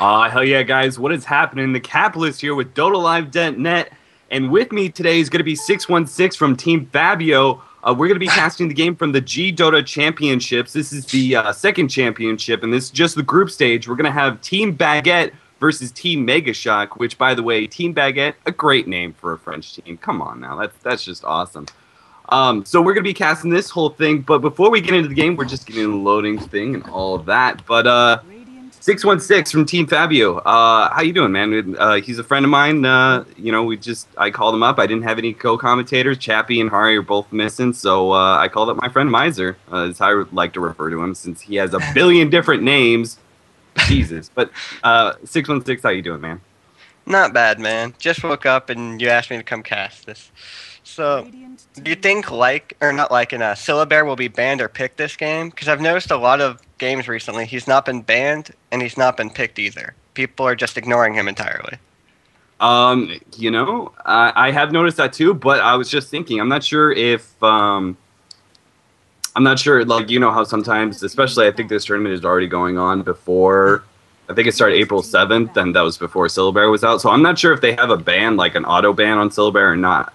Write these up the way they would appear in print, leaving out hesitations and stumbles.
Hell yeah, guys. What is happening? The Capitalist here with DotaLive.net. And with me today is going to be 616 from Team Fabio. We're going to be casting the game from the Jeedota Championships. This is the second championship, and this is just the group stage. We're going to have Team Baguette versus Team Megashock, which, by the way, Team Baguette, a great name for a French team. Come on now. That's just awesome. So we're going to be casting this whole thing, but before we get into the game, we're just getting the loading thing and all of that. But 616 from Team Fabio. How you doing, man? He's a friend of mine. I called him up. I didn't have any co-commentators. Chappie and Hari are both missing, so I called up my friend Miser. Is how I would like to refer to him, since he has a billion different names. Jesus. But 616, how you doing, man? Not bad, man. Just woke up and you asked me to come cast this. So, do you think Syllabear will be banned or picked this game? Because I've noticed a lot of games recently, he's not been banned and he's not been picked either. People are just ignoring him entirely. I have noticed that too, but I was just thinking, I'm not sure, like, you know how sometimes, especially I think this tournament is already going on before, I think it started April 7th, and that was before Syllabear was out, so I'm not sure if they have a ban, like an auto ban on Syllabear or not.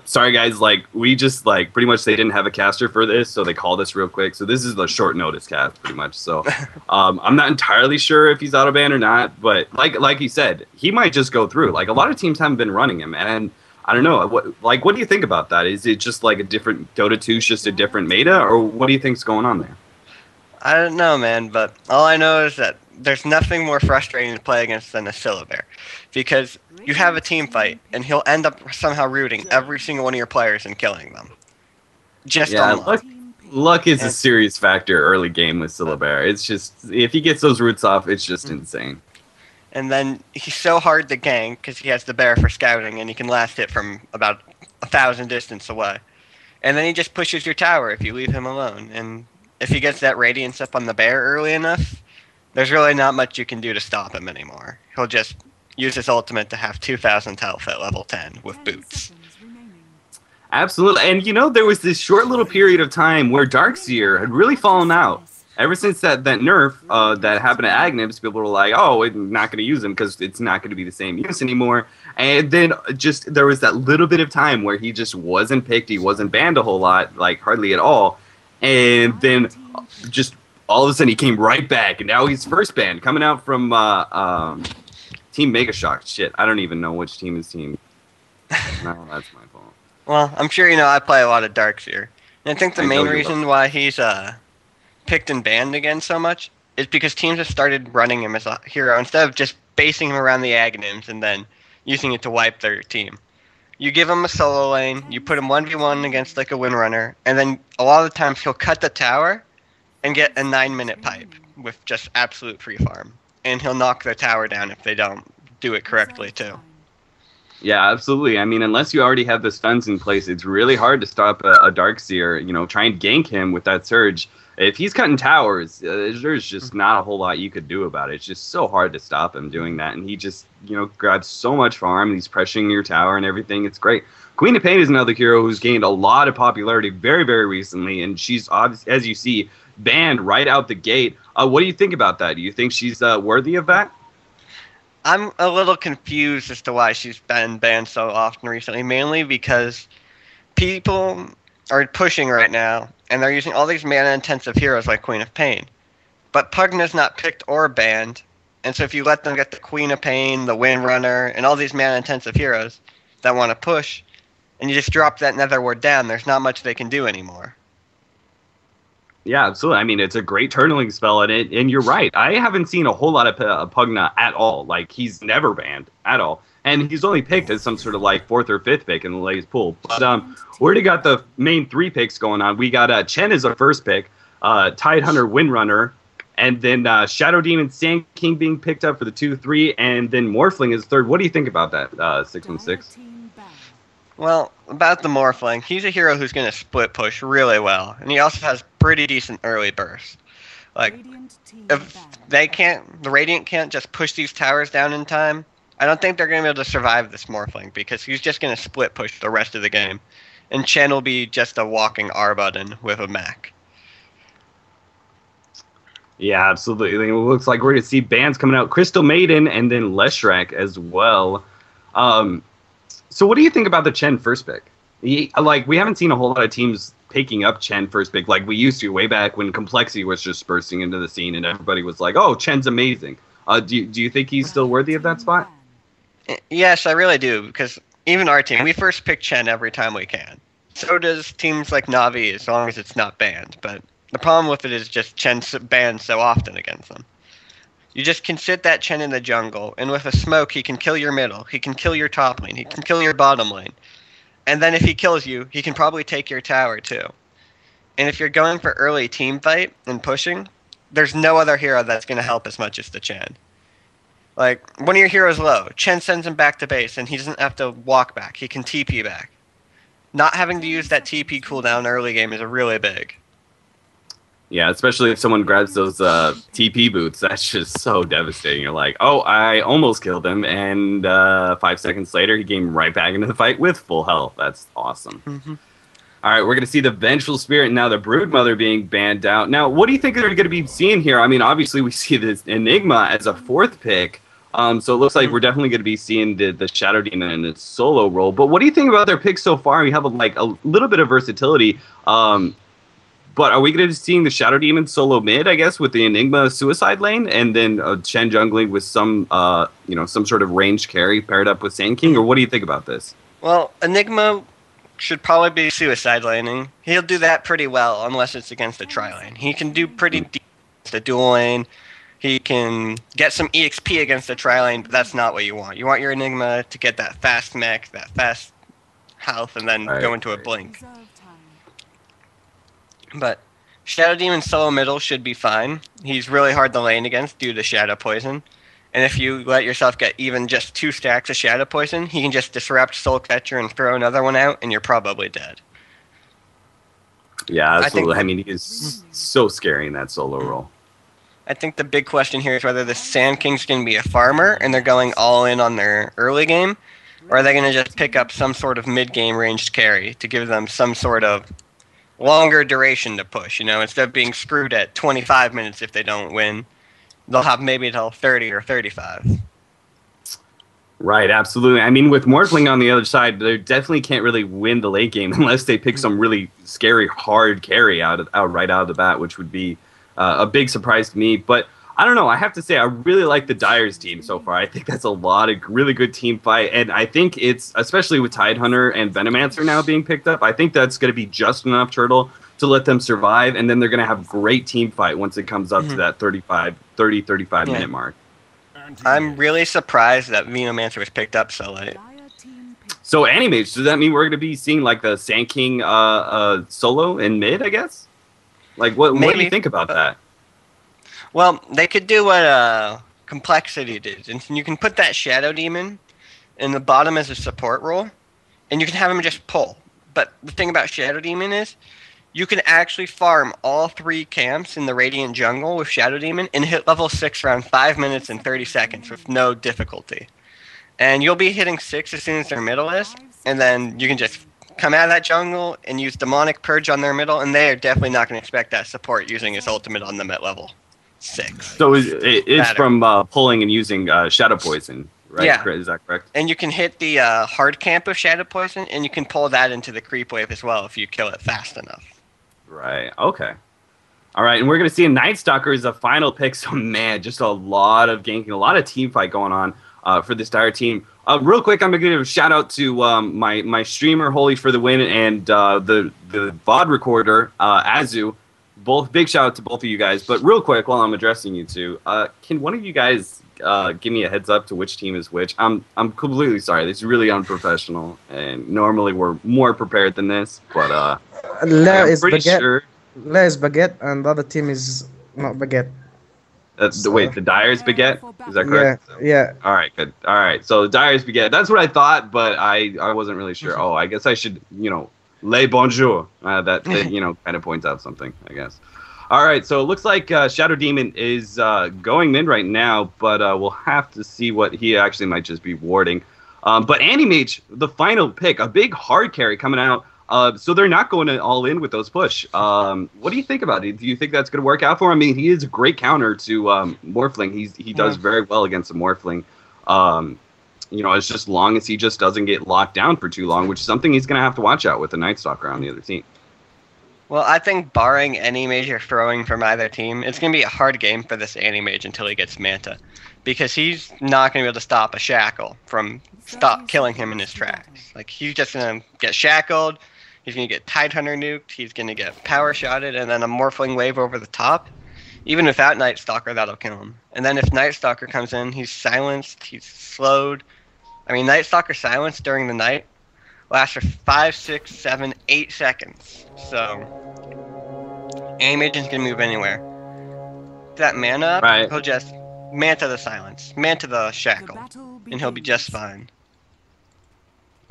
Sorry guys, we just pretty much they didn't have a caster for this, so they called us real quick. So this is the short notice cast pretty much. So I'm not entirely sure if he's auto banned or not, but like you said, he might just go through. Like, a lot of teams haven't been running him, and I don't know. What do you think about that? Is it just like a different Dota 2 is just a different meta, or what do you think's going on there? I don't know, man, but all I know is that there's nothing more frustrating to play against than a Syllabear. Because you have a team fight, and he'll end up somehow rooting every single one of your players and killing them. Just on luck. Luck is a serious factor early game with Syllabear. It's just, if he gets those roots off, it's just insane. And then he's so hard to gank because he has the bear for scouting, and he can last hit from about 1,000 distance away. And then he just pushes your tower if you leave him alone. And if he gets that radiance up on the bear early enough, there's really not much you can do to stop him anymore. He'll just use his ultimate to have 2,000 health at level 10 with boots. Absolutely. And, there was this short little period of time where Darkseer had really fallen out. Ever since that nerf that happened at Agnes, people were like, oh, we're not going to use him because it's not going to be the same use anymore. And then just there was that little bit of time where he just wasn't picked. He wasn't banned a whole lot, like hardly at all. And then just all of a sudden he came right back, and now he's first banned, coming out from Team Megashock. Shit, I don't even know which team is team. No, that's my fault. Well, I'm sure I play a lot of Darkseer. And I think the main reason why he's picked and banned again so much is because teams have started running him as a hero instead of just basing him around the Aghanims and then using it to wipe their team. You give him a solo lane, you put him 1v1 against like a Windrunner, and then a lot of the times he'll cut the tower and get a 9-minute pipe with just absolute free farm. And he'll knock their tower down if they don't do it correctly too. Yeah, absolutely. I mean, unless you already have this fence in place, it's really hard to stop a Darkseer, try and gank him with that surge. If he's cutting towers, there's just not a whole lot you could do about it. It's just so hard to stop him doing that. And he just, grabs so much farm, and he's pressuring your tower and everything. It's great. Queen of Pain is another hero who's gained a lot of popularity very, very recently. And she's, as you see, banned right out the gate. What do you think about that? Do you think she's worthy of that? I'm a little confused as to why she's been banned so often recently, mainly because people are pushing right now, and they're using all these mana-intensive heroes like Queen of Pain. But Pugna's not picked or banned, and so if you let them get the Queen of Pain, the Windrunner, and all these mana-intensive heroes that want to push, and you just drop that Nether Ward down, there's not much they can do anymore. Yeah, absolutely. I mean, it's a great turtling spell, and you're right. I haven't seen a whole lot of Pugna at all. Like, he's never banned at all. And he's only picked as some sort of, 4th or 5th pick in the latest pool. But we already got the main 3 picks going on. We got Chen as our first pick, Tidehunter, Windrunner, and then Shadow Demon, Sand King being picked up for the 2-3, and then Morphling is third. What do you think about that, 616? Well, about the Morphling, he's a hero who's going to split push really well, and he also has pretty decent early burst. Like, if the Radiant can't just push these towers down in time, I don't think they're going to be able to survive this Morphling, because he's just going to split push the rest of the game, and Chen will be just a walking R button with a Mac. Yeah, absolutely. It looks like we're going to see bands coming out. Crystal Maiden and then Leshrac as well. So what do you think about the Chen first pick? We haven't seen a whole lot of teams picking up Chen first pick like we used to way back when Complexity was just bursting into the scene and everybody was like, oh, Chen's amazing. Do you think he's still worthy of that spot? Yes, I really do, because even our team, we first pick Chen every time we can. So does teams like Na'Vi, as long as it's not banned. But the problem with it is just Chen's banned so often against them. You just can sit that Chen in the jungle, and with a smoke, he can kill your middle, he can kill your top lane, he can kill your bottom lane. And then if he kills you, he can probably take your tower too. And if you're going for early team fight and pushing, there's no other hero that's going to help as much as the Chen. Like, one of your heroes low, Chen sends him back to base, and he doesn't have to walk back, he can TP back. Not having to use that TP cooldown early game is really big. Yeah, especially if someone grabs those TP boots, that's just so devastating. You're like, oh, I almost killed him, and 5 seconds later, he came right back into the fight with full health. That's awesome. Mm-hmm. All right, we're going to see the Vengeful Spirit and now the Broodmother being banned out. Now, what do you think they're going to be seeing here? I mean, obviously, we see this Enigma as a fourth pick, so it looks like we're definitely going to be seeing the Shadow Demon in its solo role. But what do you think about their picks so far? We have a little bit of versatility. But are we going to be seeing the Shadow Demon solo mid, I guess, with the Enigma suicide lane, and then Chen jungling with some sort of ranged carry paired up with Sand King? Or what do you think about this? Well, Enigma should probably be suicide laning. He'll do that pretty well, unless it's against a tri lane. He can do pretty deep against the dual lane. He can get some EXP against the tri lane, but that's not what you want. You want your Enigma to get that fast mech, that fast health, and then go into a blink. But Shadow Demon solo middle should be fine. He's really hard to lane against due to Shadow Poison. And if you let yourself get even just 2 stacks of Shadow Poison, he can just disrupt Soul Catcher and throw another one out, and you're probably dead. Yeah, absolutely. I mean, he is so scary in that solo role. I think the big question here is whether the Sand King's going to be a farmer, and they're going all in on their early game, or are they going to just pick up some sort of mid-game ranged carry to give them some sort of longer duration to push, instead of being screwed at 25 minutes if they don't win, they'll have maybe till 30 or 35. Right, absolutely. I mean, with Morphling on the other side, they definitely can't really win the late game unless they pick some really scary, hard carry right out of the bat, which would be a big surprise to me. But I don't know. I have to say, I really like the Dyer's team so far. I think that's a lot of really good team fight. And I think it's, especially with Tidehunter and Venomancer now being picked up, I think that's going to be just enough Turtle to let them survive. And then they're going to have great team fight once it comes up to that 35 minute mark. I'm really surprised that Venomancer was picked up so late. So, Animage, does that mean we're going to be seeing like the Sand King solo in mid, I guess? Like, what do you think about that? Well, they could do what Complexity did. And you can put that Shadow Demon in the bottom as a support role, and you can have him just pull. But the thing about Shadow Demon is you can actually farm all 3 camps in the Radiant Jungle with Shadow Demon and hit level 6 around 5 minutes and 30 seconds with no difficulty. And you'll be hitting 6 as soon as their middle is, and then you can just come out of that jungle and use Demonic Purge on their middle, and they are definitely not going to expect that support using his ultimate on them at level 6. So it's from pulling and using Shadow Poison, right? Yeah. Is that correct? And you can hit the hard camp of Shadow Poison, and you can pull that into the creep wave as well if you kill it fast enough. Right, okay. All right, and we're going to see a Night Stalker as a final pick. So, man, just a lot of ganking, a lot of team fight going on for this Dire team. Real quick, I'm going to give a shout-out to my streamer, Holy for the Win, and the VOD recorder, Azu. Both big shout-out to both of you guys. But real quick, while I'm addressing you two, can one of you guys give me a heads up to which team is which? I'm completely sorry. This is really unprofessional, and normally we're more prepared than this, but Le is pretty Baguette. sure. Le is Baguette, and the other team is not Baguette. Wait, the Dyer's Baguette? Is that correct? Yeah. All right, good. All right, so the Dyer's Baguette. That's what I thought, but I wasn't really sure. Oh, I guess I should, Le bonjour. That kind of points out something, I guess. All right, so it looks like Shadow Demon is going mid right now, but we'll have to see what he actually might just be warding. But Animage, the final pick, a big hard carry coming out So they're not going all in with those push. What do you think about it? Do you think that's going to work out for him? I mean, he is a great counter to Morphling. He does very well against the Morphling. It's just long as he just doesn't get locked down for too long, which is something he's going to have to watch out with the Night Stalker on the other team. Well, I think barring any major throwing from either team, it's going to be a hard game for this Anti-Mage until he gets Manta. Because he's not going to be able to stop a Shackle from killing him in his tracks. Like, he's just going to get shackled, he's going to get Tidehunter nuked, he's going to get power shotted, and then a Morphling wave over the top. Even without Night Stalker, that'll kill him. And then if Night Stalker comes in, he's silenced, he's slowed. I mean, Night Stalker silence during the night lasts for 5, 6, 7, 8 seconds. So, Anti-Mage isn't going to move anywhere. That mana up, he'll just Manta the silence, Manta the shackle, and he'll be just fine.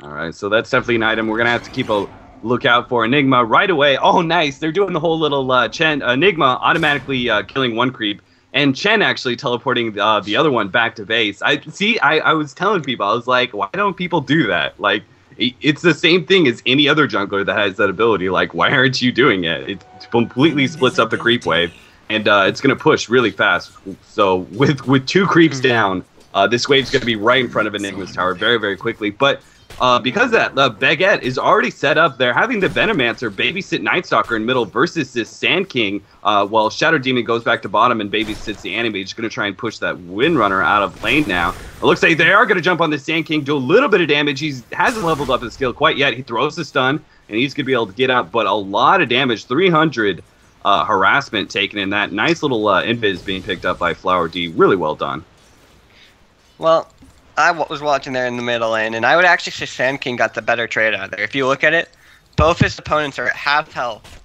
Alright, so that's definitely an item we're going to have to keep a lookout for. Enigma right away. Oh, nice. They're doing the whole little Chen. Enigma automatically killing one creep, and Chen actually teleporting the other one back to base. I was telling people, I was like, why don't people do that? Like, it's the same thing as any other jungler that has that ability. Like, why aren't you doing it? It completely splits up the creep wave, and it's going to push really fast. So with 2 creeps down, this wave's going to be right in front of Enigma's tower very, very quickly. But because of that, Baguette is already set up. They're having the Venomancer babysit Night Stalker in middle versus this Sand King, while Shadow Demon goes back to bottom and babysits the Anti-Mage. He's going to try and push that Windrunner out of lane now. It looks like they are going to jump on the Sand King, do a little bit of damage. He hasn't leveled up his skill quite yet. He throws the stun, and he's going to be able to get out, but a lot of damage, 300 harassment taken in that. Nice little invis being picked up by Flower D. Really well done. Well, I was watching there in the middle lane, and I would actually say Sand King got the better trade out of there. If you look at it, both his opponents are at half health,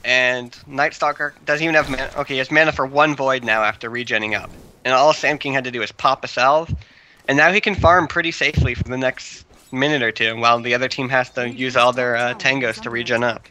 and Night Stalker doesn't even have mana. Okay, he has mana for 1 Void now after regenning up, and all Sand King had to do is pop a salve, and now he can farm pretty safely for the next minute or two, while the other team has to use all their tangos to regen up.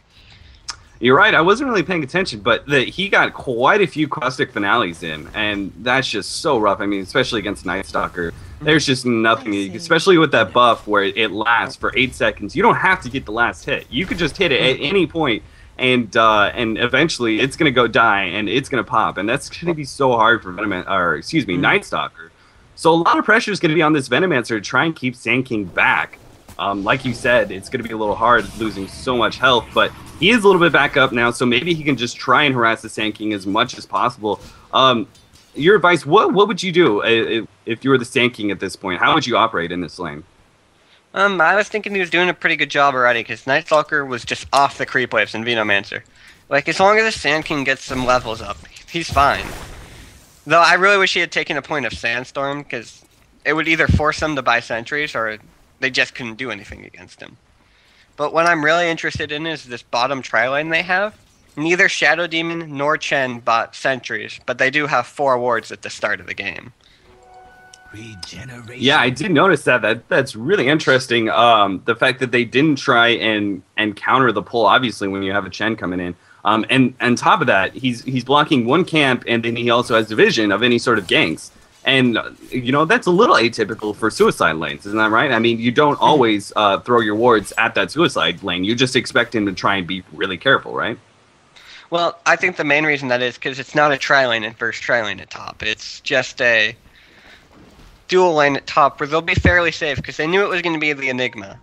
You're right, I wasn't really paying attention, but he got quite a few caustic finales in, and that's just so rough. I mean, especially against Night Stalker. There's just nothing, especially with that buff where it lasts for 8 seconds. You don't have to get the last hit. You could just hit it at any point, and eventually it's going to go die, and it's going to pop, and that's going to be so hard for Night Stalker. So a lot of pressure is going to be on this Venomancer to try and keep Sand King back. Like you said, it's going to be a little hard losing so much health, but he is a little bit back up now, so maybe he can just try and harass the Sand King as much as possible. Your advice, what would you do if you were the Sand King at this point? How would you operate in this lane? I was thinking he was doing a pretty good job already, because Night Stalker was just off the creep waves in Venomancer. Like, as long as the Sand King gets some levels up, he's fine. Though I really wish he had taken a point of Sandstorm, because it would either force them to buy sentries, or they just couldn't do anything against him. But what I'm really interested in is this bottom tri-lane they have. Neither Shadow Demon nor Chen bought sentries, but they do have 4 wards at the start of the game. Regeneration. Yeah, I did notice that. That's really interesting. The fact that they didn't try and counter the pull, obviously, when you have a Chen coming in. And on top of that, he's blocking 1 camp, and then he also has division of any sort of ganks. And, that's a little atypical for suicide lanes, isn't that right? I mean, you don't always throw your wards at that suicide lane. You just expect him to try and be really careful, right? Well, I think the main reason that is because it's not a tri-lane at first, tri-lane at top. It's just a dual lane at top where they'll be fairly safe because they knew it was going to be the Enigma.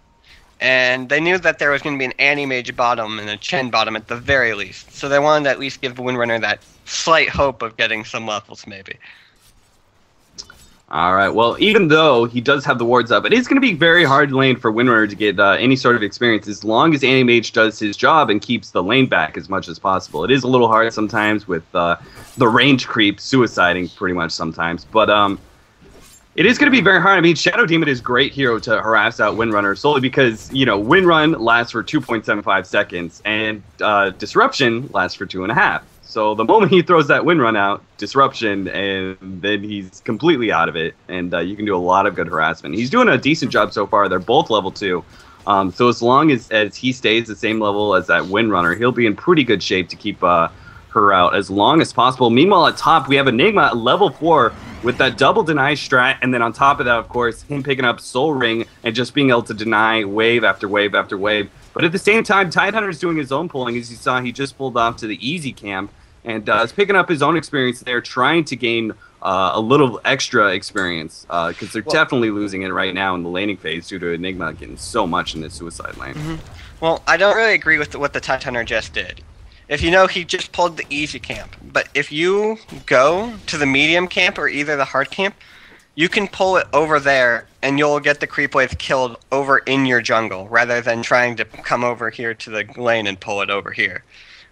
And they knew that there was going to be an Anti-Mage bottom and a Chen bottom at the very least. So they wanted to at least give the Windrunner that slight hope of getting some levels, maybe. All right, well, even though he does have the wards up, it is going to be very hard lane for Windrunner to get any sort of experience as long as Anti-Mage does his job and keeps the lane back as much as possible. It is a little hard sometimes with the range creep suiciding pretty much sometimes, but it is going to be very hard. I mean, Shadow Demon is a great hero to harass out Windrunner solely because, Windrun lasts for 2.75 seconds and Disruption lasts for 2.5. So the moment he throws that Windrun out, Disruption, and then he's completely out of it, and you can do a lot of good harassment. He's doing a decent job so far. They're both level 2. So as long as he stays the same level as that Windrunner, he'll be in pretty good shape to keep her out as long as possible. Meanwhile, at top, we have Enigma at level 4 with that double deny strat, and then on top of that, of course, him picking up Soul Ring and just being able to deny wave after wave after wave. But at the same time, Tidehunter's doing his own pulling. As you saw, he just pulled off to the easy camp and is picking up his own experience there, trying to gain a little extra experience because they're definitely losing it right now in the laning phase due to Enigma getting so much in the suicide lane. Well, I don't really agree with what the Tidehunter just did. If you know, he just pulled the easy camp. But if you go to the medium camp or either the hard camp, you can pull it over there and you'll get the creep wave killed over in your jungle rather than trying to come over here to the lane and pull it over here.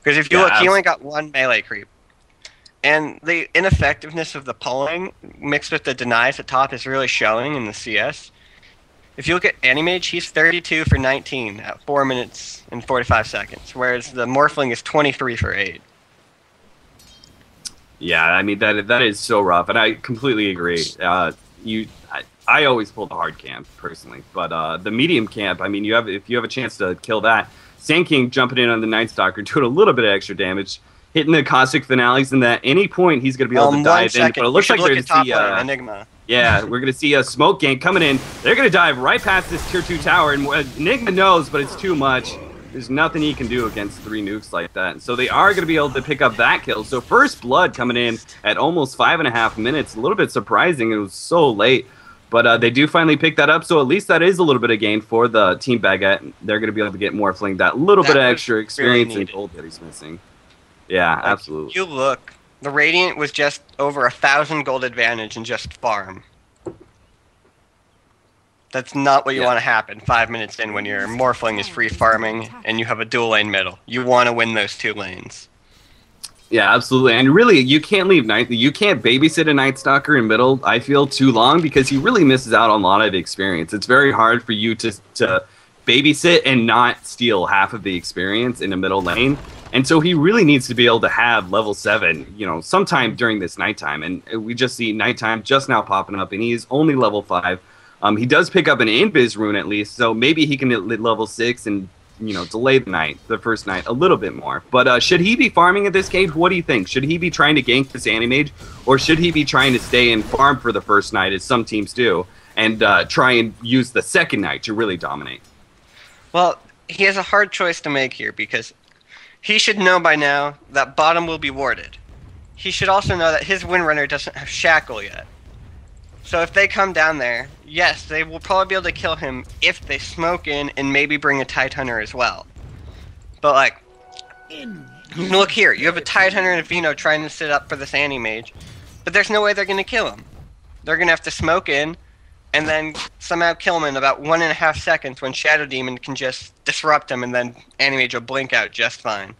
Because if you look, he only got 1 melee creep. And the ineffectiveness of the pulling mixed with the denies at top is really showing in the CS. If you look at Animage, he's 32 for 19 at 4 minutes and 45 seconds, whereas the Morphling is 23 for 8. Yeah, I mean, that is so rough, and I completely agree. I always pull the hard camp, personally, but the medium camp, I mean, if you have a chance to kill that, Sand King jumping in on the Night Stalker, doing a little bit of extra damage, hitting the Caustic Finales, and at any point he's going to be able to dive in, but it looks like there's the Enigma. Yeah, we're going to see a smoke gank coming in. They're going to dive right past this tier 2 tower, and Enigma knows, but it's too much. There's nothing he can do against 3 nukes like that. So they are going to be able to pick up that kill. So first blood coming in at almost 5.5 minutes. A little bit surprising. It was so late. But they do finally pick that up. So at least that is a little bit of gain for the Team Baguette. They're going to be able to get Morphling that little bit of extra experience and gold that he's missing. Yeah, absolutely. You look. The Radiant was just over 1,000 gold advantage in just farm. That's not what you want to happen 5 minutes in when your Morphling is free farming and you have a dual lane middle. You want to win those 2 lanes. Yeah, absolutely. And really, you can't you can't babysit a Night Stalker in middle, I feel, too long because he really misses out on a lot of experience. It's very hard for you to babysit and not steal half of the experience in the middle lane. And so he really needs to be able to have level 7, sometime during this nighttime. And we just see nighttime just now popping up, and he's only level 5. He does pick up an invis rune at least, so maybe he can hit level 6 and delay the first night a little bit more. But should he be farming at this cage? What do you think? Should he be trying to gank this Animage, or should he be trying to stay and farm for the first night, as some teams do, and try and use the second night to really dominate? Well, he has a hard choice to make here because he should know by now that bottom will be warded. He should also know that his Windrunner doesn't have Shackle yet. So if they come down there, yes, they will probably be able to kill him if they smoke in and maybe bring a Tidehunter as well. But look here, you have a Tidehunter and a Vino trying to sit up for this Animage, but there's no way they're going to kill him. They're going to have to smoke in and then somehow kill him in about 1.5 seconds when Shadow Demon can just disrupt him and then Animage will blink out just fine.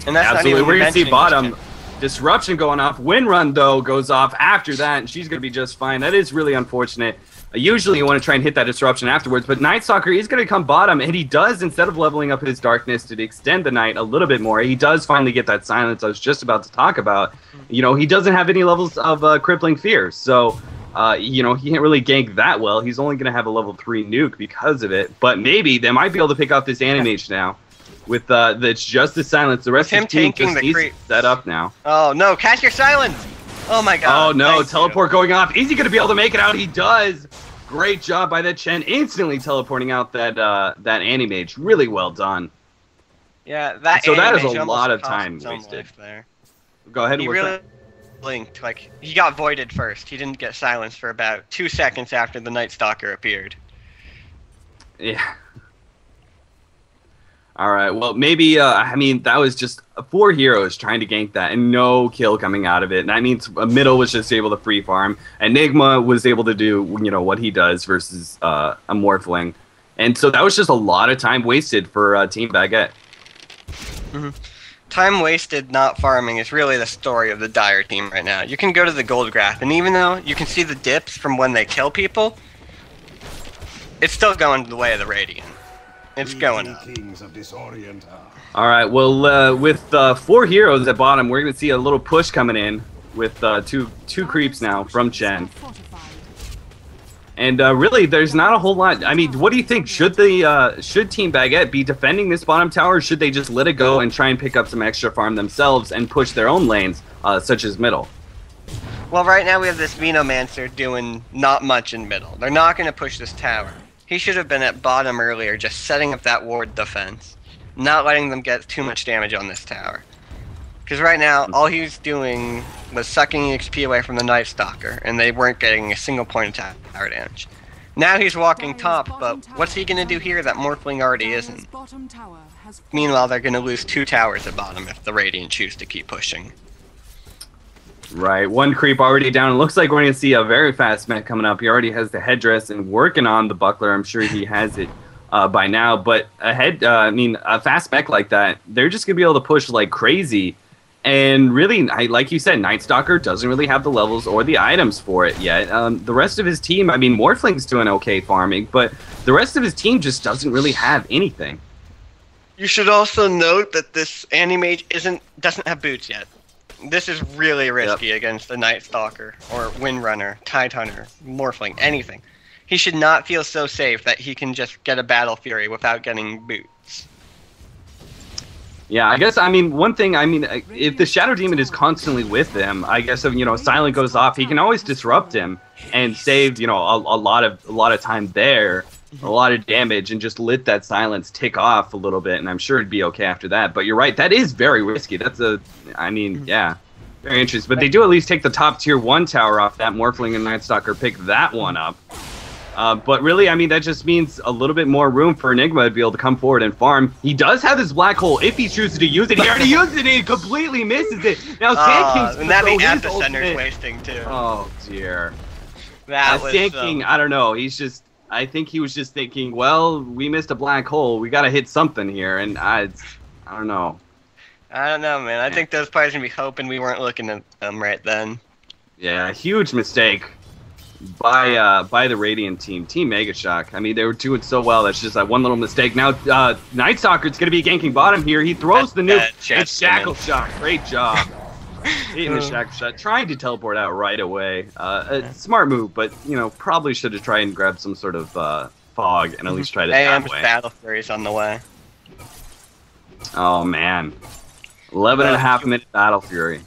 And that's absolutely. We're going to see bottom. Disruption Going off. Windrun, though, goes off after that, and she's going to be just fine. That is really unfortunate. Usually you want to try and hit that disruption afterwards, but Night Stalker is going to come bottom, and he does, instead of leveling up his darkness to extend the night a little bit more, he does finally get that silence I was just about to talk about. He doesn't have any levels of crippling fear, so he can't really gank that well. He's only going to have a level 3 nuke because of it, but maybe they might be able to pick off this Animage now. With that's just the silence. The rest of the team just set up now. Oh no, cast your silence! Oh my god. Oh no, teleport going off. Is he going to be able to make it out? He does. Great job by that Chen, instantly teleporting out that Animage. Really well done. Yeah, that is a lot of time wasted. There. Go ahead. He really blinked. He got voided first. He didn't get silenced for about 2 seconds after the Night Stalker appeared. Yeah. All right, well, maybe, that was just 4 heroes trying to gank that and no kill coming out of it. And that means middle was just able to free farm. Enigma was able to do, what he does versus a Morphling. And so that was just a lot of time wasted for Team Baguette. Time wasted not farming is really the story of the Dire team right now. You can go to the gold graph, and even though you can see the dips from when they kill people, it's still going the way of the Radiant. It's going up. All right, well, with 4 heroes at bottom, we're going to see a little push coming in with two creeps now from Chen. And really, there's not a whole lot. I mean, what do you think? Should Team Baguette be defending this bottom tower, or should they just let it go and try and pick up some extra farm themselves and push their own lanes, such as middle? Well, right now we have this Venomancer doing not much in middle. They're not going to push this tower. He should have been at bottom earlier, just setting up that ward defense, not letting them get too much damage on this tower. Because right now, all he was doing was sucking XP away from the Night Stalker, and they weren't getting a single point of tower damage. Now he's walking top, but what's he going to do here that Morphling already isn't? Meanwhile, they're going to lose 2 towers at bottom if the Radiant choose to keep pushing. Right, 1 creep already down. It looks like we're going to see a very fast mech coming up. He already has the headdress and working on the buckler. I'm sure he has it by now. But a fast mech like that, they're just going to be able to push like crazy. And really, like you said, Night Stalker doesn't really have the levels or the items for it yet. The rest of his team, I mean, Morphling's doing okay farming, but the rest of his team just doesn't really have anything. You should also note that this Animage doesn't have boots yet. This is really risky against the Night Stalker or Windrunner, Tidehunter, Morphling, anything. He should not feel so safe that he can just get a Battle Fury without getting boots. Yeah, I guess, I mean, one thing, I mean, if the Shadow Demon is constantly with him, I guess, you know, Silent goes off, he can always disrupt him and save, you know, a lot of time there, a lot of damage, and just let that Silence tick off a little bit, and I'm sure it'd be okay after that. But you're right, that is very risky. Yeah, very interesting. But they do at least take the top tier 1 tower off that. Morphling and Night Stalker pick that one up. But really, I mean, that just means a little bit more room for Enigma to be able to come forward and farm. He does have his black hole if he chooses to use it. He already used it and he completely misses it. Now, Sand King's and that means Epicenter's wasting too. Oh, dear. Sand King, I don't know. I think he was just thinking, well, we missed a black hole. We got to hit something here. And I don't know. I don't know, man. I think those players going to be hoping we weren't looking at them right then. Yeah, huge mistake by the Radiant team, Team Megashock. I mean, they were doing so well. That's just that one little mistake. Now, Night Stalker's going to be ganking bottom here. He throws the nuke. It's Shackle Shot. Great job. Hitting the Shackle Shot. Trying to teleport out right away. A smart move, but, you know, probably should have tried and grabbed some sort of fog and at least tried it that way. Battle Fury's on the way. Oh, man. 11.5 minute Battle Fury.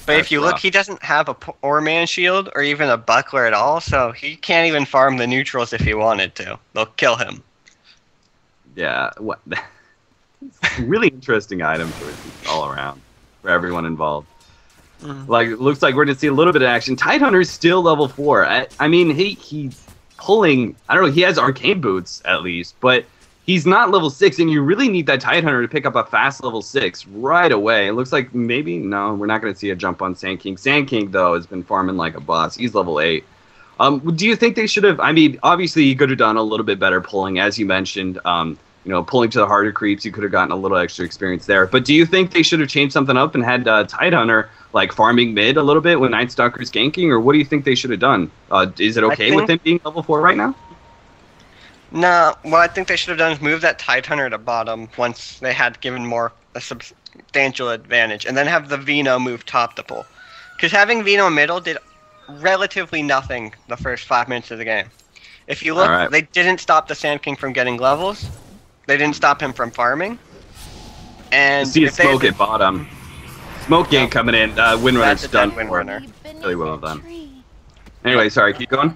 But if you look, he doesn't have a Ore-Man shield or even a buckler at all, so he can't even farm the neutrals if he wanted to. They'll kill him. Yeah, really interesting item choices all around for everyone involved. Like, it looks like we're going to see a little bit of action. Tidehunter is still level 4. I mean, he's pulling, I don't know, he has arcane boots at least, but he's not level 6, and you really need that Tidehunter to pick up a fast level 6 right away. It looks like maybe, no, we're not going to see a jump on Sand King. Sand King, though, has been farming like a boss. He's level 8. Do you think they should have, I mean, obviously you could have done a little bit better pulling, as you mentioned. You know, pulling to the harder creeps, you could have gotten a little extra experience there. But do you think they should have changed something up and had Tidehunter, like, farming mid a little bit when Night Stalker's ganking, or what do you think they should have done? Is it okay with him being level 4 right now? No, what I think they should have done is move that Tidehunter to bottom once they had given more a substantial advantage, and then have the Veno move top to pull. Because having Veno middle did relatively nothing the first 5 minutes of the game. If you look, they didn't stop the Sand King from getting levels. They didn't stop him from farming. And you see a smoke at bottom. Smoke gang coming in. Windrunner's done for Windrunner. Really well done. Anyway, sorry, keep going.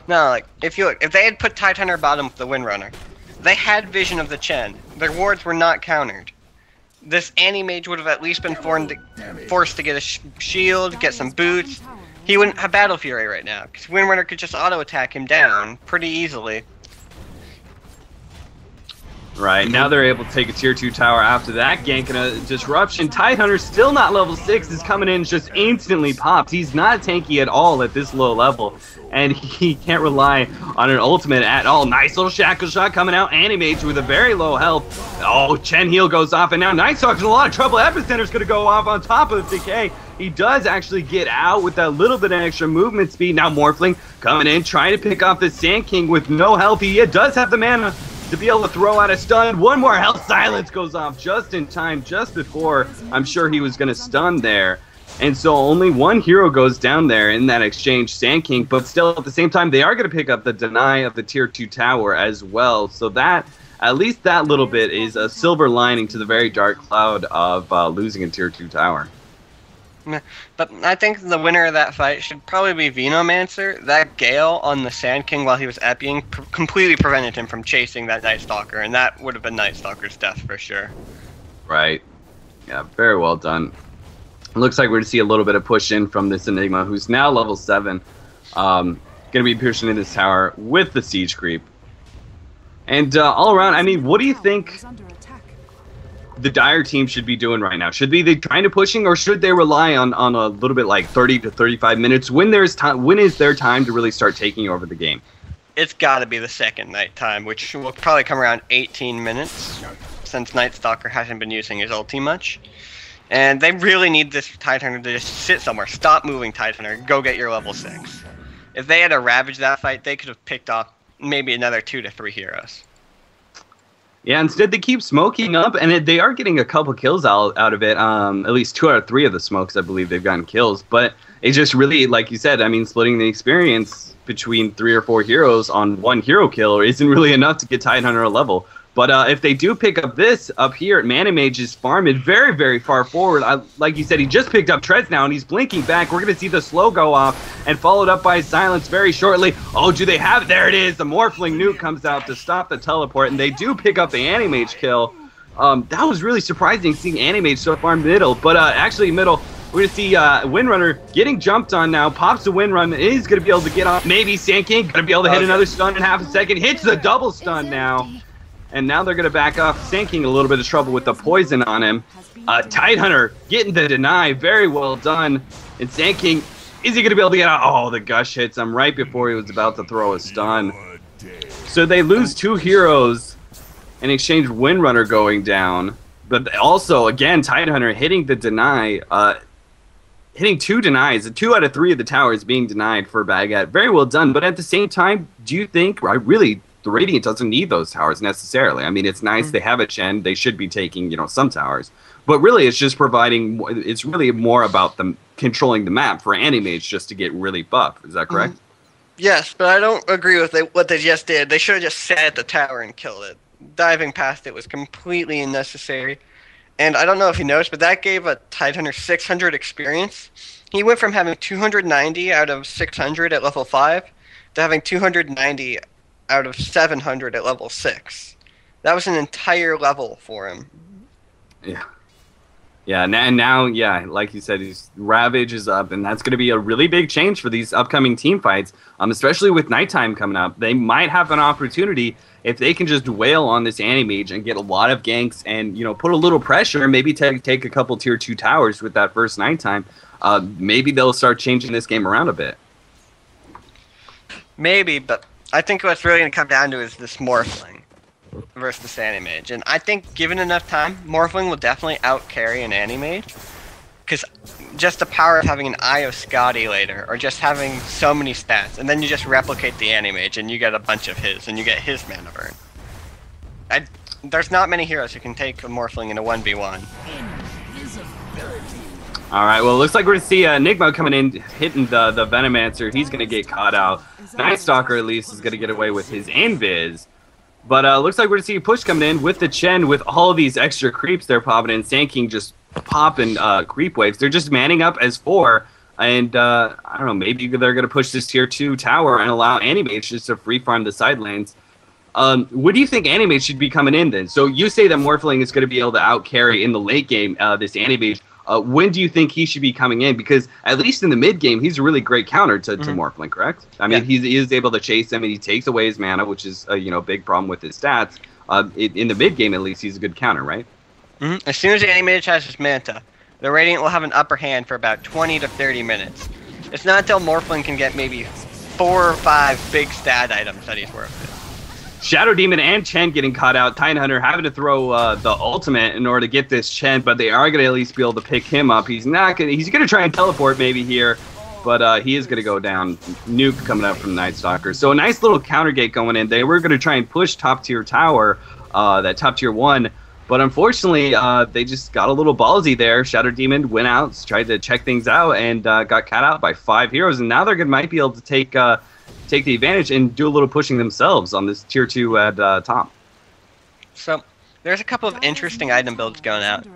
No, like, if they had put Tidehunter bottom with the Windrunner, they had vision of the Chen. Their wards were not countered. This Animage would have at least been forced to get a shield, get some boots. He wouldn't have Battle Fury right now, because Windrunner could just auto-attack him down pretty easily. Right, now they're able to take a tier 2 tower after that gank and a disruption. Tidehunter still not level 6, is coming in, just instantly pops. He's not tanky at all at this low level, and he can't rely on an ultimate at all. Nice little Shackle Shot coming out, Animage with a very low health. Oh, Chen Heal goes off, and now Night Stalker's in a lot of trouble. Epicenter's going to go off on top of the decay. He does actually get out with that little bit of extra movement speed. Now Morphling coming in, trying to pick off the Sand King with no health. He does have the mana to be able to throw out a stun. One more health. Silence goes off just in time, just before I'm sure he was going to stun there. And so only one hero goes down there in that exchange, Sand King, but still at the same time, they are going to pick up the deny of the tier 2 tower as well. So that, at least that little bit is a silver lining to the very dark cloud of losing a tier 2 tower. But I think the winner of that fight should probably be Venomancer. That Gale on the Sand King while he was epping completely prevented him from chasing that Night Stalker, and that would have been Night Stalker's death for sure. Right. Yeah, very well done. Looks like we're going to see a little bit of push in from this Enigma, who's now level 7. Going to be pushing in this tower with the Siege Creep. And all around, I mean, what do you think the Dire team should be doing right now? Should they be trying to pushing, or should they rely on a little bit like 30 to 35 minutes? When there's time, when is their time to really start taking over the game? It's got to be the second night time, which will probably come around 18 minutes, since Night Stalker hasn't been using his ulti much. And they really need this Tidehunter to just sit somewhere. Stop moving, Tidehunter. Go get your level 6. If they had to ravage that fight, they could have picked off maybe another 2 to 3 heroes. Yeah, instead they keep smoking up, and they are getting a couple kills out of it. At least 2 out of 3 of the smokes, I believe they've gotten kills. But it's just really, like you said, I mean, splitting the experience between 3 or 4 heroes on 1 hero kill isn't really enough to get Tidehunter a level. But if they do pick up this up here, Mana Mage is farming very, very far forward. Like you said, he just picked up Treads now, and he's blinking back. We're going to see the slow go off, and followed up by Silence very shortly. Oh, do they have it? There it is. The Morphling nuke comes out to stop the teleport, and they do pick up the Animage kill. That was really surprising, seeing Animage so far middle. But actually middle, we're going to see Windrunner getting jumped on now. Pops the Windrun, is going to be able to get on. Maybe Sand King going to be able to hit another stun in half a second. Hits the double stun now. And now they're going to back off, Sand King a little bit of trouble with the poison on him. Tidehunter getting the deny, very well done. And Sand King, is he going to be able to get out? Oh, the gush hits him right before he was about to throw a stun. So they lose 2 heroes in exchange, Windrunner going down. But also, again, Tidehunter hitting the deny, hitting 2 denies. 2 out of 3 of the towers being denied for Baguette. Very well done. But at the same time, do you think, the Radiant doesn't need those towers necessarily? I mean, it's nice they have a Chen. They should be taking, some towers. But really, it's just providing, it's really more about them controlling the map for Animage just to get really buff. Is that correct? Yes, but I don't agree with what they just did. They should have just sat at the tower and killed it. Diving past it was completely unnecessary. And I don't know if you noticed, but that gave a Tidehunter 600 experience. He went from having 290 out of 600 at level 5 to having 290 out of 700 at level 6. That was an entire level for him. Yeah. Yeah, and now, yeah, like you said, his Ravage is up, and that's going to be a really big change for these upcoming team fights, especially with nighttime coming up. They might have an opportunity if they can just wail on this Animage and get a lot of ganks and, put a little pressure, maybe take a couple tier 2 towers with that first nighttime. Maybe they'll start changing this game around a bit. Maybe, but I think what's really going to come down to is this Morphling versus this Animage. And I think given enough time, Morphling will definitely out-carry an Animage. Because just the power of having an Eye of Scotty later, or just having so many stats, and then you just replicate the Animage and you get a bunch of his, and you get his mana burn. There's not many heroes who can take a Morphling in a 1v1. Alright, well, it looks like we're going to see Enigma coming in, hitting the Venomancer. He's going to get caught out. Night Stalker, at least, is going to get away with his Invis. But looks like we're going to see a push coming in with the Chen, with all of these extra creeps they're popping in. Sand King just popping creep waves. They're just manning up as 4. And, I don't know, maybe they're going to push this tier 2 tower and allow Animage just to free farm the side lanes. What do you think Animage should be coming in then? So you say that Morphling is going to be able to out-carry in the late game this Animage. When do you think he should be coming in? Because at least in the mid game, he's a really great counter to Morphling, correct? I mean, he is able to chase him, and he takes away his mana, which is a big problem with his stats. In the mid game, at least, he's a good counter, right? As soon as the Animage has his Manta, the Radiant will have an upper hand for about 20 to 30 minutes. It's not until Morphling can get maybe 4 or 5 big stat items that he's worth it. Shadow Demon and Chen getting caught out. Tidehunter having to throw the ultimate in order to get this Chen, but they are going to at least be able to pick him up. He's going to try and teleport maybe here, but he is going to go down. Nuke coming up from Night Stalker. So a nice little counter gate going in. They were going to try and push top tier tower, that top tier 1. But unfortunately, they just got a little ballsy there. Shadow Demon went out, tried to check things out, and got cut out by 5 heroes. And now they're might be able to take the advantage and do a little pushing themselves on this tier 2 at top. So there's a couple of interesting item builds going out.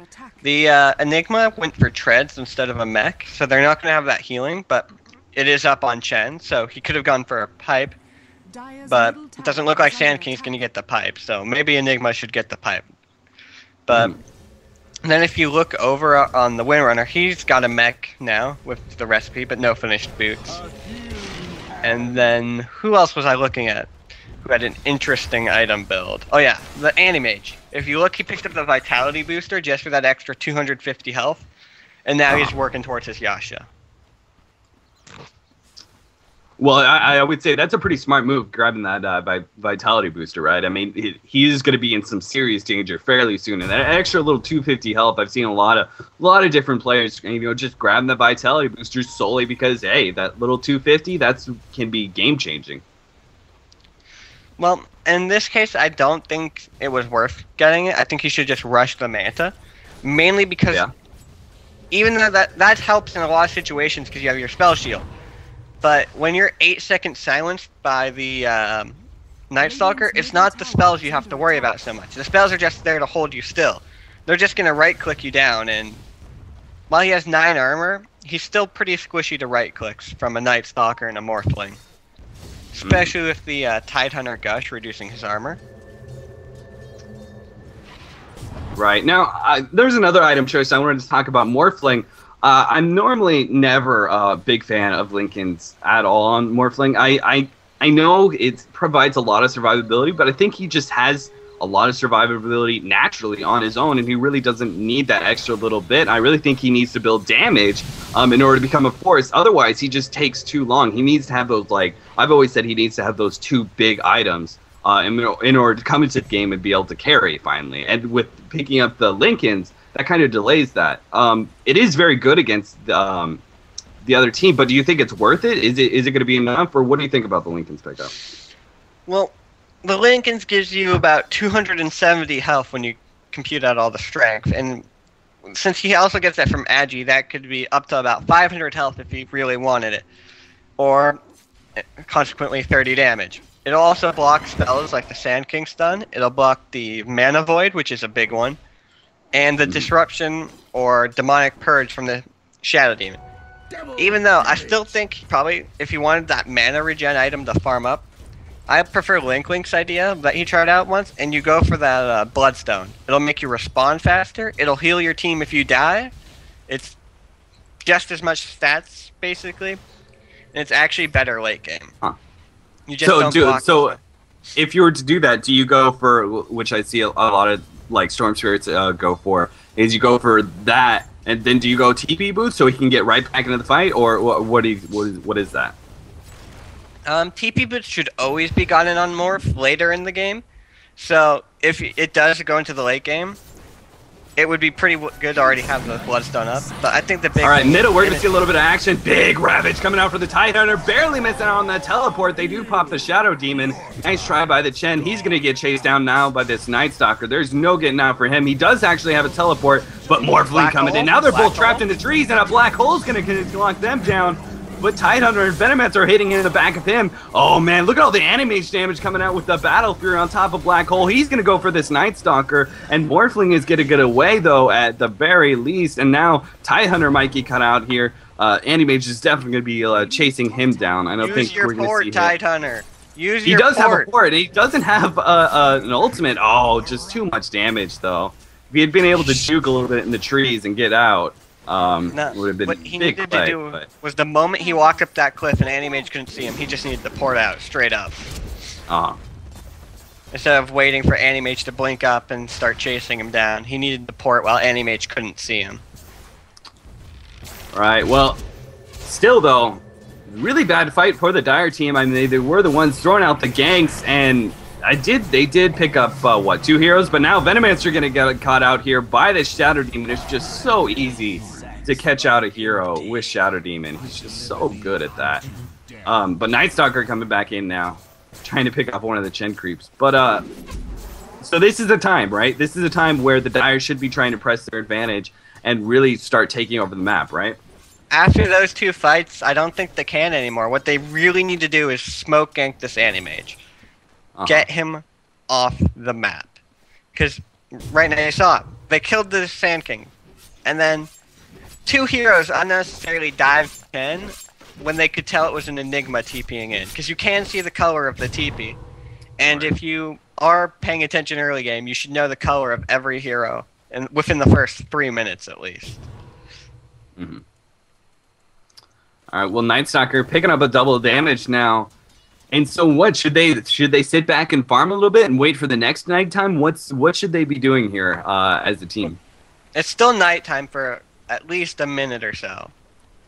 The Enigma went for treads instead of a mech, so they're not going to have that healing, but it is up on Chen, so he could have gone for a pipe. But it doesn't look like Sand King's going to get the pipe, so maybe Enigma should get the pipe. But then if you look over on the Windrunner, he's got a mech now with the recipe, but no finished boots. And then who else was I looking at who had an interesting item build? Oh yeah, the Animage. If you look, he picked up the Vitality booster just for that extra 250 health, and now he's working towards his Yasha. Well, I would say that's a pretty smart move, grabbing that Vitality booster, right? I mean, he's going to be in some serious danger fairly soon, and that extra little 250 health, I've seen a lot of different players, just grabbing the Vitality booster solely because, hey, that little 250, can be game changing. Well, in this case, I don't think it was worth getting it. I think you should just rush the Manta, mainly because even though that helps in a lot of situations because you have your spell shield. But when you're 8 seconds silenced by the Night Stalker, it's not the spells you have to worry about so much. The spells are just there to hold you still. They're just going to right-click you down, and while he has 9 armor, he's still pretty squishy to right-clicks from a Night Stalker and a Morphling. Especially with the Tidehunter Gush reducing his armor. Right. Now, there's another item choice I wanted to talk about, Morphling. I'm normally never a big fan of Lincoln's at all on Morphling. I know it provides a lot of survivability, but I think he just has a lot of survivability naturally on his own, and he really doesn't need that extra little bit. I really think he needs to build damage in order to become a force. Otherwise, he just takes too long. He needs to have those, I've always said he needs to have those 2 big items in order to come into the game and be able to carry finally. And with picking up the Lincolns, that kind of delays that. It is very good against the other team, but do you think it's worth it? Is it going to be enough, or what do you think about the Lincoln's pickup? Well, the Lincolns gives you about 270 health when you compute out all the strength, and since he also gets that from Agi, that could be up to about 500 health if he really wanted it, or consequently 30 damage. It'll also block spells like the Sand King stun. It'll block the Mana Void, which is a big one, and the Disruption or Demonic Purge from the Shadow Demon. Even though I still think probably if you wanted that mana regen item to farm up, I prefer Link's idea that he tried out once, and you go for that Bloodstone. It'll make you respawn faster. It'll heal your team if you die. It's just as much stats basically, and it's actually better late game. Huh. You just don't block. So if you were to do that, do you go for, which I see a lot of Storm Spirits go for, is you go for that, and then do you go TP boost so he can get right back into the fight, or what is that? TP boots should always be gotten on Morph later in the game, so if it does go into the late game, it would be pretty good to already have the Bloodstone up. But I think the big... Alright, middle, we're going to see a little bit of action. Big Ravage coming out for the Tidehunter, barely missing out on that teleport. They do pop the Shadow Demon. Nice try by the Chen. He's going to get chased down now by this Night Stalker. There's no getting out for him. He does actually have a teleport, but Morphling coming in. Now they're both trapped in the trees, and a Black Hole's going to lock them down. But Tidehunter and Venomancer are hitting in the back of him. Oh man, look at all the Animage damage coming out with the Battle Fury on top of Black Hole. He's going to go for this Night Stalker, and Morphling is going to get away though at the very least. And now Tidehunter might get cut out here. Animage is definitely going to be chasing him down. I don't think we're going to see Tidehunter. Use he your does port. have a port. He doesn't have an ultimate. Oh, just too much damage though. If he had been able to juke a little bit in the trees and get out, no, would have been what he big needed play, to do but... was the moment he walked up that cliff and Animage couldn't see him, he just needed to port out straight up. Instead of waiting for Animage to blink up and start chasing him down, he needed to port while Animage couldn't see him. Right, well, still though, really bad fight for the Dire team. I mean, they were the ones throwing out the ganks, and they did pick up, 2 heroes, but now Venomancer going to get caught out here by the Shadow Demon. It's just so easy to catch out a hero with Shadow Demon. He's just so good at that. But Night Stalker coming back in now, trying to pick up one of the Chen creeps. But So this is the time, right? This is the time where the Dire should be trying to press their advantage and really start taking over the map, right? After those two fights, I don't think they can anymore. What they really need to do is smoke gank this Animage. Get him off the map. Because right now you saw it. They killed the Sand King. And then 2 heroes unnecessarily dived in when they could tell it was an Enigma TPing in. Because you can see the color of the TP. And if you are paying attention early game, you should know the color of every hero and within the first 3 minutes at least. Mm-hmm. All right, well, Night Stalker picking up a double damage now. And so what? Should they sit back and farm a little bit and wait for the next nighttime? What should they be doing here as a team? It's still nighttime for at least a minute or so.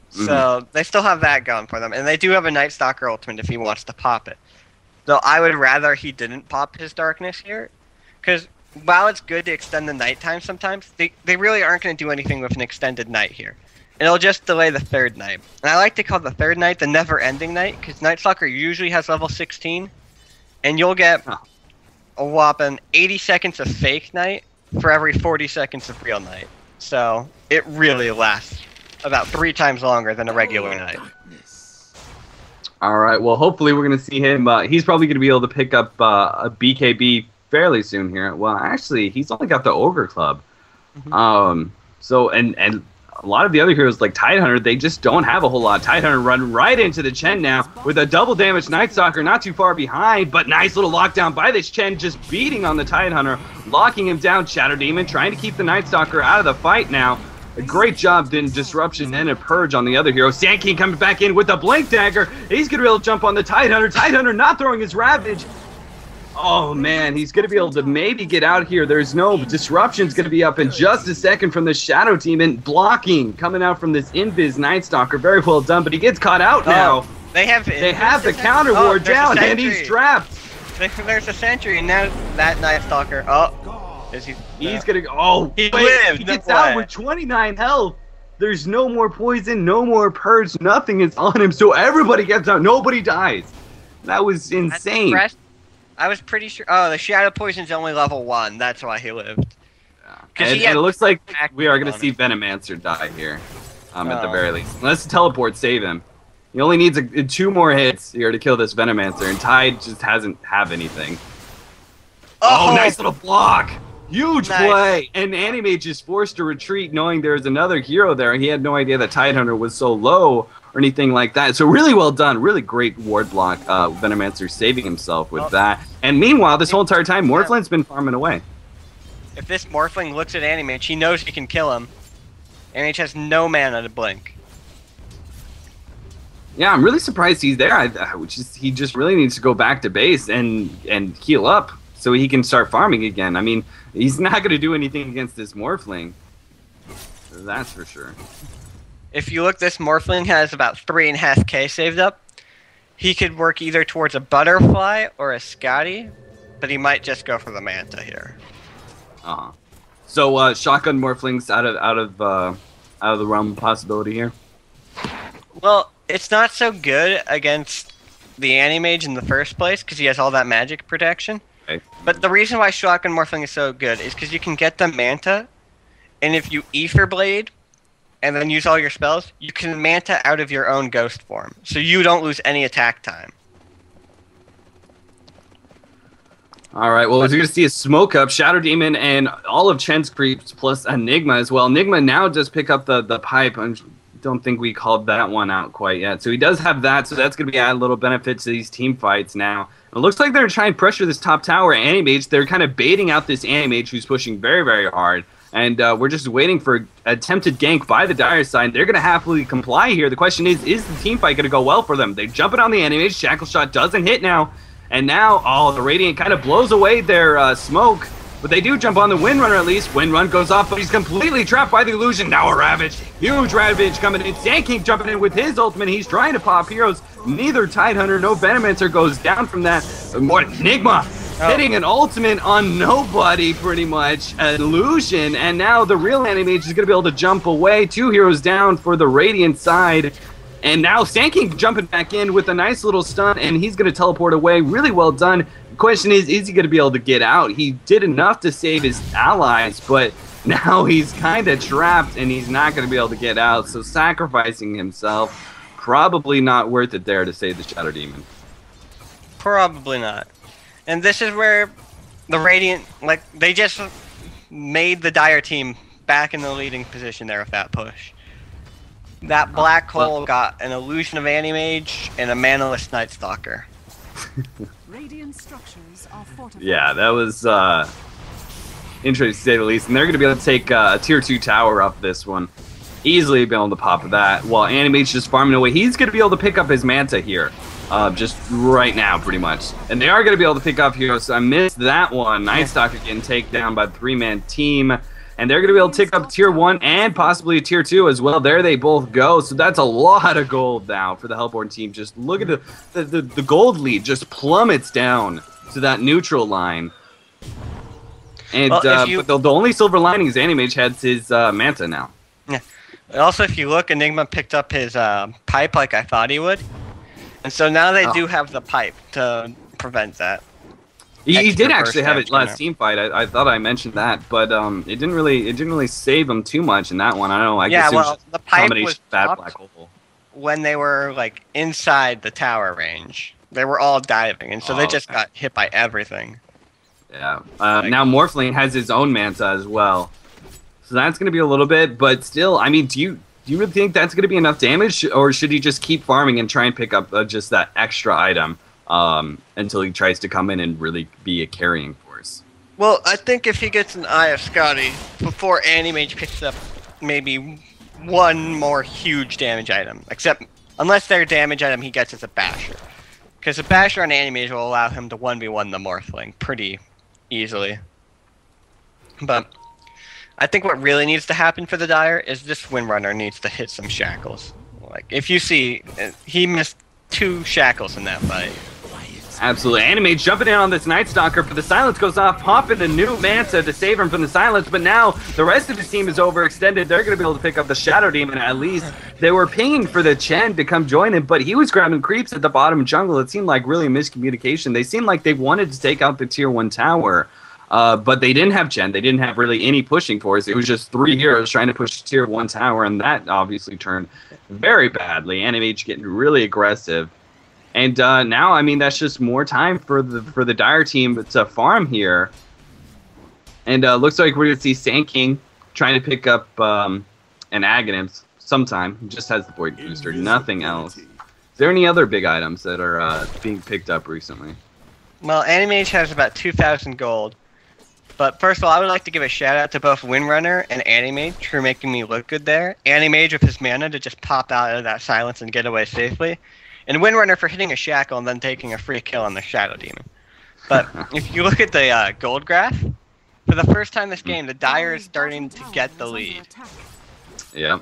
So they still have that going for them. And they do have a Night Stalker ultimate if he wants to pop it. Though I would rather he didn't pop his darkness here. Because while it's good to extend the nighttime sometimes, they really aren't going to do anything with an extended night here. It'll just delay the third night. And I like to call the third night the never-ending night, because Night Stalker usually has level 16, and you'll get a whopping 80 seconds of fake night for every 40 seconds of real night. So it really lasts about 3 times longer than a regular night. All right, well, hopefully we're going to see him. He's probably going to be able to pick up a BKB fairly soon here. Well, actually, he's only got the Ogre Club. So, and a lot of the other heroes like Tidehunter, they just don't have a whole lot. Tidehunter run right into the Chen now with a double damage Night Stalker, not too far behind, but nice little lockdown by this Chen, just beating on the Tidehunter, locking him down. Shadow Demon trying to keep the Night Stalker out of the fight now. A great job in Disruption and a Purge on the other hero. Sand King coming back in with a Blink Dagger. He's going to be able to jump on the Tidehunter. Tidehunter not throwing his Ravage. Oh, man, he's going to be able to maybe get out here. There's no Disruption's going to be up in just a second from the Shadow Demon. Blocking coming out from this Invis Night Stalker. Very well done, but he gets caught out now. They have the counter ward down, and he's trapped. There's a sentry, and now that Night Stalker. He's going to go. Oh, he lived. He gets out with 29 health. There's no more poison, no more purge. Nothing is on him, so everybody gets out. Nobody dies. That was insane. I was pretty sure. Oh, the Shadow Poison's only level 1. That's why he lived. And it looks like we are going to see Venomancer die here, at the very least. Unless the teleport save him. He only needs 2 more hits here to kill this Venomancer, and Tide just hasn't anything. Oh, nice little block! Huge play! And Animage is forced to retreat knowing there's another hero there. He had no idea that Tidehunter was so low or anything like that. So really well done. Really great ward block. Venomancer saving himself with that. And meanwhile, this whole entire time, Morphlin's been farming away. If this Morphling looks at Animage, he knows he can kill him. Animage has no mana to blink. Yeah, I'm really surprised he's there. He just really needs to go back to base and heal up so he can start farming again. I mean, he's not going to do anything against this Morphling. That's for sure. If you look, this Morphling has about 3.5k saved up. He could work either towards a Butterfly or a Scotty, but he might just go for the Manta here. So shotgun Morphlings out of the realm possibility here. Well, it's not so good against the Animage in the first place because he has all that magic protection. Okay. But the reason why shotgun Morphling is so good is because you can get the Manta, and if you Ether Blade and then use all your spells, you can Manta out of your own ghost form, so you don't lose any attack time. All right, well, we're going to see a smoke up, Shadow Demon, and all of Chen's creeps, plus Enigma as well. Enigma now does pick up the pipe. I don't think we called that one out quite yet. So he does have that, so that's going to be a little benefit to these team fights now. It looks like they're trying to pressure this top tower Animage. They're kind of baiting out this Animage who's pushing very, very hard. And we're just waiting for attempted gank by the Dire side. They're going to happily comply here. The question is the team fight going to go well for them? They jump it on the Animage. Shackle Shot doesn't hit now. And now, the Radiant kind of blows away their smoke. But they do jump on the Windrunner at least. Windrun goes off, but he's completely trapped by the illusion. Now a Ravage. Huge Ravage coming in. Sand King jumping in with his ultimate. He's trying to pop heroes. Neither Tidehunter, no Venomancer goes down from that. More Enigma hitting an ultimate on nobody, pretty much. Illusion. And now the real Animage is going to be able to jump away. 2 heroes down for the Radiant side. And now Sand King jumping back in with a nice little stun, and he's going to teleport away. Really well done. question is he going to be able to get out? He did enough to save his allies, but now he's kind of trapped and he's not going to be able to get out. So sacrificing himself, probably not worth it there to save the Shadow Demon. Probably not. And this is where the Radiant, like, they just made the Dire team back in the leading position there with that push. That black hole got an illusion of Anti-Mage and a manaless Night Stalker. Radiant structures are fortified. Yeah, that was interesting to say the least. And they're going to be able to take a tier 2 tower off this one. Easily be able to pop that. While Anti-Mage's just farming away, he's going to be able to pick up his Manta here. Just right now, pretty much. And they are going to be able to pick up heroes, so I missed that one. Night Stalker getting taken down by the 3-man team. And they're going to be able to pick up tier 1 and possibly a tier 2 as well. There they both go. So that's a lot of gold now for the Hellborn team. Just look at the gold lead just plummets down to that neutral line. And but the only silver lining is Anti-Mage has his Manta now. Yeah. Also, if you look, Enigma picked up his pipe like I thought he would. And so now they do have the pipe to prevent that. He did actually have it last team fight. I thought I mentioned that, but it didn't really save him too much in that one. I don't know. I guess it was just the pipe was bad black hole. When they were like inside the tower range, they were all diving, and so they just got hit by everything. Yeah. Now Morphling has his own Manta as well, so that's going to be a little bit. But still, I mean, do you really think that's going to be enough damage, or should he just keep farming and try and pick up just that extra item? Until he tries to come in and really be a carrying force. Well, I think if he gets an Eye of Scotty before Anti-Mage picks up maybe one more huge damage item, except unless their damage item he gets is a Basher. Because a Basher on Anti-Mage will allow him to 1v1 the Morphling pretty easily. But I think what really needs to happen for the Dire is this Windrunner needs to hit some shackles. Like, if you see, he missed 2 shackles in that fight. Absolutely. Anti-Mage jumping in on this Night Stalker, but the silence goes off, popping the new Manta to save him from the silence, but now the rest of his team is overextended. They're going to be able to pick up the Shadow Demon at least. They were pinging for the Chen to come join him, but he was grabbing creeps at the bottom jungle. It seemed like really miscommunication. They seemed like they wanted to take out the tier 1 tower, but they didn't have Chen. They didn't have really any pushing force. It was just 3 heroes trying to push tier 1 tower, and that obviously turned very badly. Anti-Mage getting really aggressive. And now, I mean, that's just more time for the Dire team to farm here. And looks like we're going to see Sand King trying to pick up an Aghanim sometime. He just has the Void Booster, nothing else. Is there any other big items that are being picked up recently? Well, Anti-Mage has about 2,000 gold. But first of all, I would like to give a shout out to both Windrunner and Anti-Mage for making me look good there. Anti-Mage with his mana to just pop out of that silence and get away safely. And Windrunner for hitting a shackle and then taking a free kill on the Shadow Demon. But if you look at the gold graph, for the first time this game, the Dire is starting to get the lead. Yeah.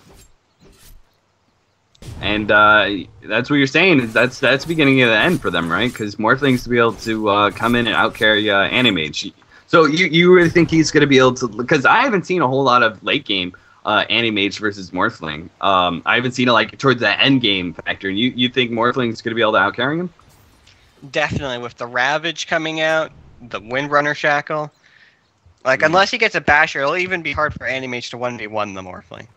And that's what you're saying. That's the beginning of the end for them, right? Because Morphling's to be able to come in and outcarry Anti-Mage. So you really think he's going to be able to... Because I haven't seen a whole lot of late game Anti-Mage versus Morphling. I haven't seen it like towards the end game factor. And you think Morphling's going to be able to outcarry him? Definitely, with the Ravage coming out, the Windrunner Shackle. Like, unless he gets a Basher, it'll even be hard for Anti-Mage to 1v1 the Morphling.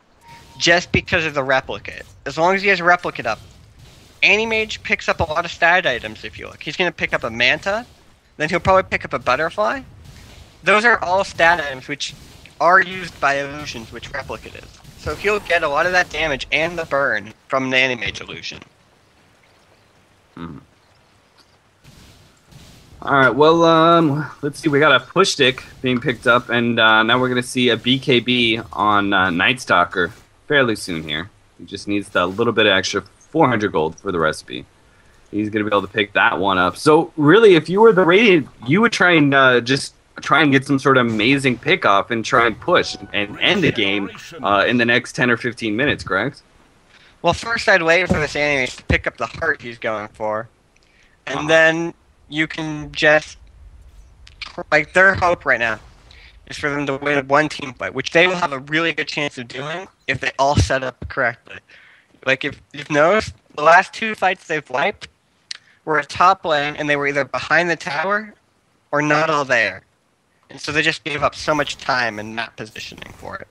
Just because of the Replicate. As long as he has a Replicate up, Anti-Mage picks up a lot of stat items if you look. He's going to pick up a Manta, then he'll probably pick up a Butterfly. Those are all stat items which are used by illusions, which Replicate is. So he'll get a lot of that damage and the burn from an Anti-Mage illusion. Alright, well, let's see. We got a push stick being picked up, and now we're going to see a BKB on Night Stalker fairly soon here. He just needs the little bit of extra 400 gold for the recipe. He's going to be able to pick that one up. So, really, if you were the Radiant, you would try and just try and get some sort of amazing pick-off and try and push and end the game in the next 10 or 15 minutes, correct? Well, first I'd wait for this Anti-Mage to pick up the heart he's going for. And then you can just... Like, their hope right now is for them to win one team fight, which they will have a really good chance of doing if they all set up correctly. Like, if you've noticed, the last 2 fights they've wiped were a top lane, and they were either behind the tower or not all there. And so they just gave up so much time and map positioning for it.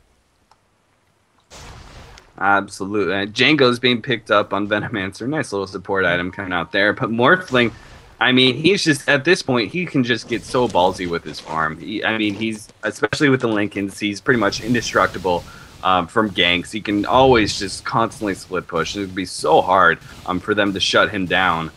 Absolutely. Django's being picked up on Venomancer. Nice little support item coming out there. But Morphling, I mean, he's just, at this point, he can just get so ballsy with his farm. He's, especially with the Lincolns, he's pretty much indestructible from ganks. He can always just constantly split push. It would be so hard for them to shut him down.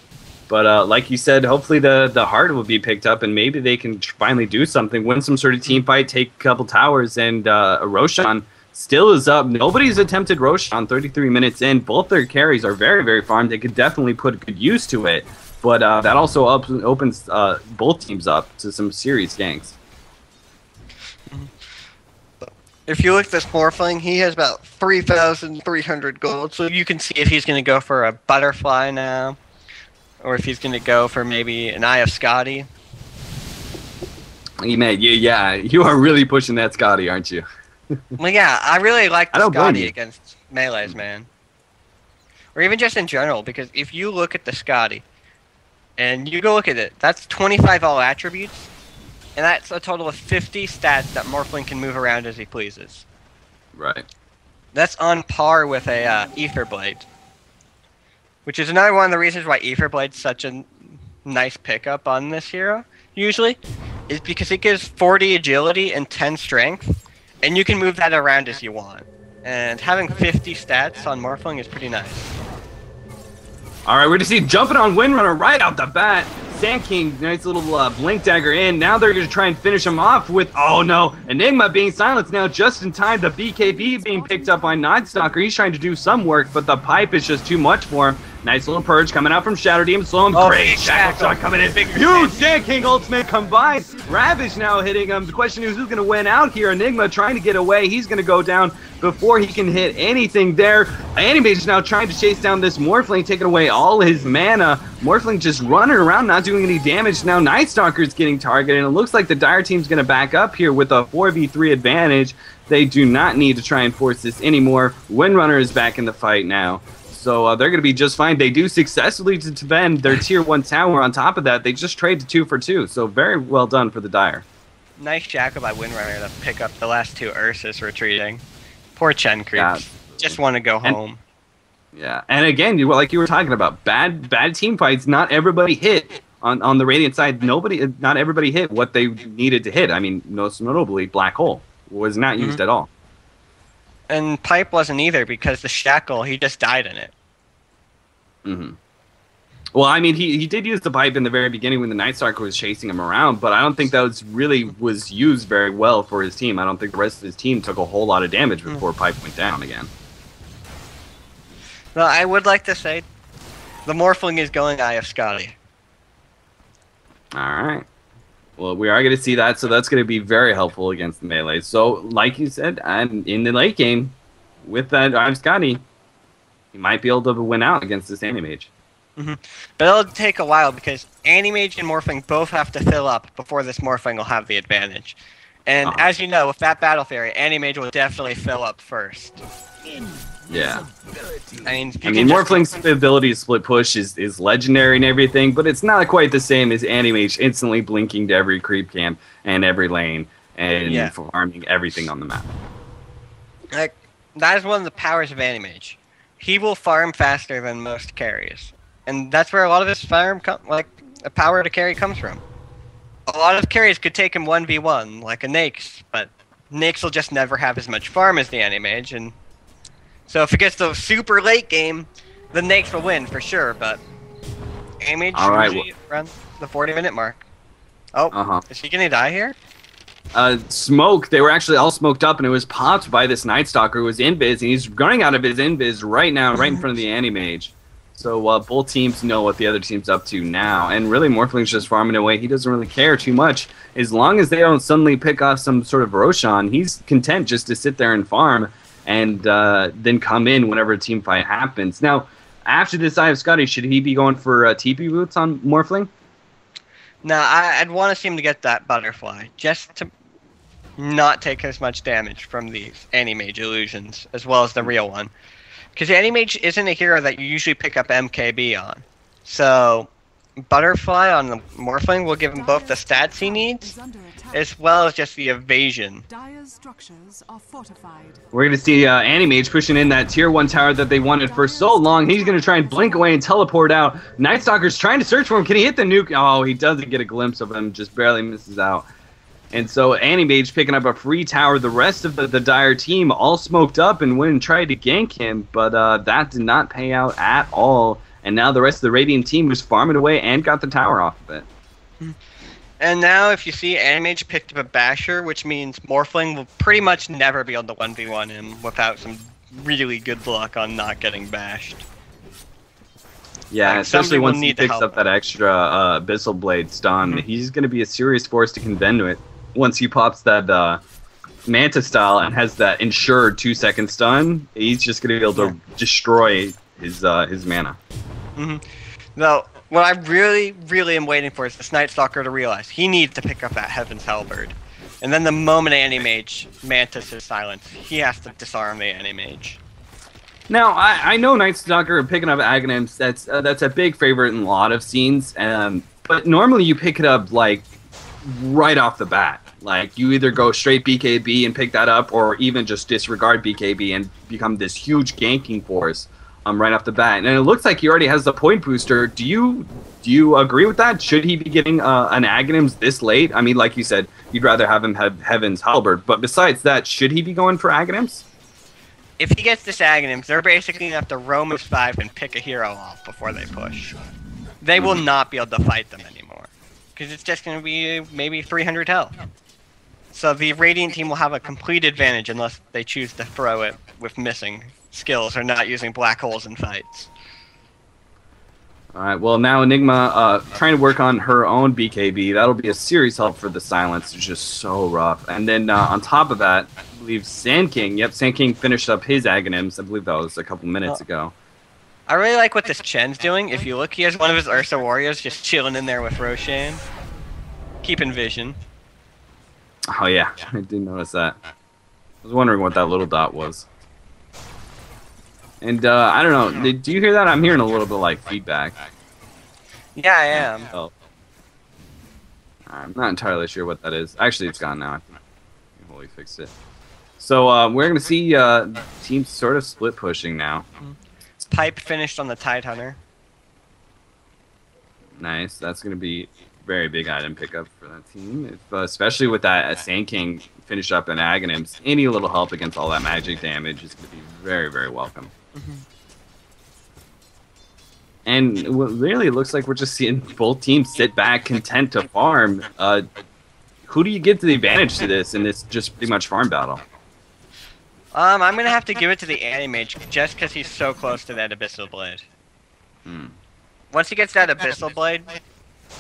But like you said, hopefully the heart will be picked up and maybe they can finally do something, win some sort of team fight, take a couple towers, and Roshan still is up. Nobody's attempted Roshan 33 minutes in. Both their carries are very, very farmed. They could definitely put good use to it. But that also opens both teams up to some serious ganks. If you look at this Morphling, he has about 3,300 gold, so you can see if he's going to go for a Butterfly now, or if he's going to go for maybe an Eye of Scotty. Man, you are really pushing that Scotty, aren't you? Well, yeah, I really like the Scotty against melees, man. Or even just in general, because if you look at the Scotty, and you go look at it, that's 25 all attributes, and that's a total of 50 stats that Morphling can move around as he pleases. Right. That's on par with a Ether Blade. Which is another one of the reasons why Ether Blade's such a nice pickup on this hero, usually, is because it gives 40 agility and 10 strength, and you can move that around as you want. And having 50 stats on Morphling is pretty nice. Alright, we're going to see jumping on Windrunner right out the bat. Sand King, nice little blink dagger in. Now they're going to try and finish him off with, oh no, Enigma being silenced now just in time. The BKB being picked up by Nightstalker. He's trying to do some work, but the pipe is just too much for him. Nice little purge coming out from Shadow Demon. Slow him. Great shackle shot coming in. Huge Sand King ultimate combined. Ravage now hitting him. The question is who's going to win out here. Enigma trying to get away. He's going to go down before he can hit anything there. Animage is now trying to chase down this Morphling, taking away all his mana. Morphling just running around, not doing any damage. Now Nightstalker is getting targeted, and it looks like the Dire team's going to back up here with a 4v3 advantage. They do not need to try and force this anymore. Windrunner is back in the fight now. So they're going to be just fine. They do successfully defend their tier 1 tower. On top of that, they just trade to 2 for 2. So very well done for the Dire. Nice shackle by Windrunner to pick up the last 2 Ursus retreating. Poor Chen creeps. Yeah. Just want to go home. Yeah, and again, like you were talking about, bad team fights. Not everybody hit on the Radiant side. Not everybody hit what they needed to hit. I mean, most notably, Black Hole was not used at all. And Pipe wasn't either because the shackle, he just died in it. Well, I mean, he did use the pipe in the very beginning when the Nightstalker was chasing him around, but I don't think that was used very well for his team. I don't think the rest of his team took a whole lot of damage before Pipe went down again. Well, I would like to say the Morphling is going Eye of Scotty. All right. Well, we are going to see that, so that's going to be very helpful against the melee. So, like you said, in the late game, with that Eye of Scotty, he might be able to win out against this Animage. But it'll take a while because Animage and Morphling both have to fill up before this Morphling will have the advantage. And as you know, with that Battle Fairy, Animage will definitely fill up first. Yeah. I mean Morphling's ability to split push is legendary and everything, but it's not quite the same as Animage instantly blinking to every creep camp and every lane and farming everything on the map. Like, that is one of the powers of Animage. He will farm faster than most carries. And that's where a lot of his farm, a power to carry comes from. A lot of carries could take him 1v1, like a Nyx, but Nyx will just never have as much farm as the Animage, and so if it gets to a super late game, the Nyx will win for sure, but Animage usually around the 40-minute mark. Oh, is he gonna die here? Smoke, they were actually all smoked up, and it was popped by this Nightstalker who was invis, and he's running out of his invis right now, right in front of the Animage. So both teams know what the other team's up to now, and really Morphling's just farming away. He doesn't really care too much. As long as they don't suddenly pick off some sort of Roshan, he's content just to sit there and farm, and then come in whenever a team fight happens. Now, after this Eye of Scotty, should he be going for TP boots on Morphling? No, I'd want to see him to get that Butterfly, just to not take as much damage from these Animage illusions, as well as the real one. Because Animage isn't a hero that you usually pick up MKB on. So, Butterfly on the Morphling will give him both the stats he needs, as well as just the evasion. Dire's structures are fortified. We're going to see Animage pushing in that tier 1 tower that they wanted for so long. He's going to try and blink away and teleport out. Night Stalker's trying to search for him. Can he hit the nuke? Oh, he doesn't get a glimpse of him. Just barely misses out. And so Animage picking up a free tower. The rest of the Dire team all smoked up and went and tried to gank him, but that did not pay out at all. And now the rest of the Radiant team was farming away and got the tower off of it. And now if you see Animage picked up a Basher, which means Morphling will pretty much never be able to 1v1 him without some really good luck on not getting bashed. Yeah, like, especially once he picks up that extra Abyssal Blade stun. He's going to be a serious force to contend with once he pops that Manta style and has that ensured 2-second stun. He's just going to be able to destroy his mana. Though, what I really am waiting for is this Night Stalker to realize he needs to pick up that Heaven's Halberd. And then the moment Animage Mantis is silenced, he has to disarm the Animage. Now, I know Night Stalker picking up Aghanims, that's a big favorite in a lot of scenes, but normally you pick it up, like, right off the bat. Like, you either go straight BKB and pick that up, or even just disregard BKB and become this huge ganking force. Right off the bat, and it looks like he already has the point booster. Do you agree with that? Should he be getting an Aghanims this late? I mean, like you said, you'd rather have him have Heaven's Halberd, but besides that, should he be going for Aghanims? If he gets this Aghanims, they're basically gonna have to roam his 5 and pick a hero off before they push. They will not be able to fight them anymore, because it's just gonna be maybe 300 health. So the Radiant team will have a complete advantage unless they choose to throw it with missing skills or not using black holes in fights. Alright, well now Enigma trying to work on her own BKB. That'll be a serious help for the silence. It's just so rough. And then on top of that, I believe Sand King. Yep, Sand King finished up his Aghanims. I believe that was a couple minutes ago. I really like what this Chen's doing. If you look, he has one of his Ursa Warriors just chilling in there with Roshan. Keeping vision. Oh yeah, I did notice that. I was wondering what that little dot was. And I don't know, do you hear that? I'm hearing a little bit like feedback. Yeah, I am. Oh. I'm not entirely sure what that is. Actually, it's gone now. I think we fixed it. So we're going to see teams sort of split pushing now. Pipe finished on the Tide Hunter. Nice. That's going to be very big item pickup for that team, especially with that Sand King finish up in Aghanims. Any little help against all that magic damage is going to be very, very welcome. And what really looks like we're just seeing both teams sit back, content to farm. Who do you give to the advantage to this in this just pretty much farm battle? I'm going to have to give it to the Animage just because he's so close to that Abyssal Blade. Once he gets that Abyssal Blade,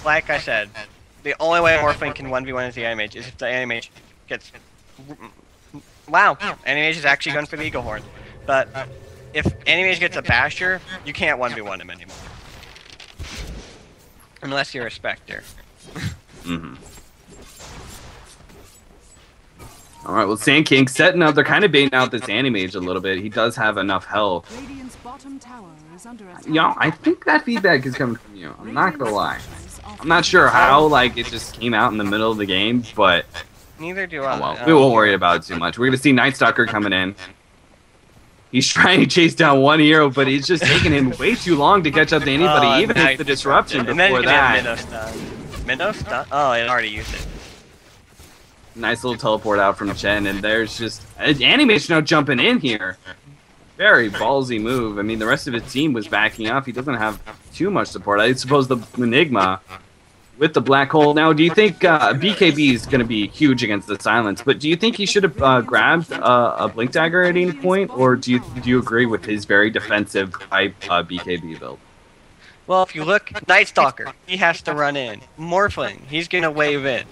like I said, the only way Morphling can 1v1 is the Animage is if the Animage gets... Wow, Animage is actually going for the Eagle Horn. But if Animage gets a Basher, you can't 1v1 him anymore. Unless you're a Spectre. Alright, well Sand King setting up, they're kind of baiting out this Animage a little bit. He does have enough health. Radiant's bottom tower is under attack. You know, I think that feedback is coming from you. I'm not gonna lie. I'm not sure how, like, it just came out in the middle of the game, but... Neither do I. Oh, well, we won't worry about it too much. We're gonna see Night Stalker coming in. He's trying to chase down one hero, but he's just taking him way too long to catch up to anybody, even with the disruption before that. Minnow stun? Oh, it already used it. Nice little teleport out from Chen, and there's just Animation now jumping in here. Very ballsy move. I mean, the rest of his team was backing up. He doesn't have too much support. I suppose the Enigma with the black hole. Now, do you think BKB is going to be huge against the silence? But do you think he should have grabbed a blink dagger at any point, or do you agree with his very defensive type BKB build? Well, if you look, Night Stalker, he has to run in. Morphling, he's going to wave in.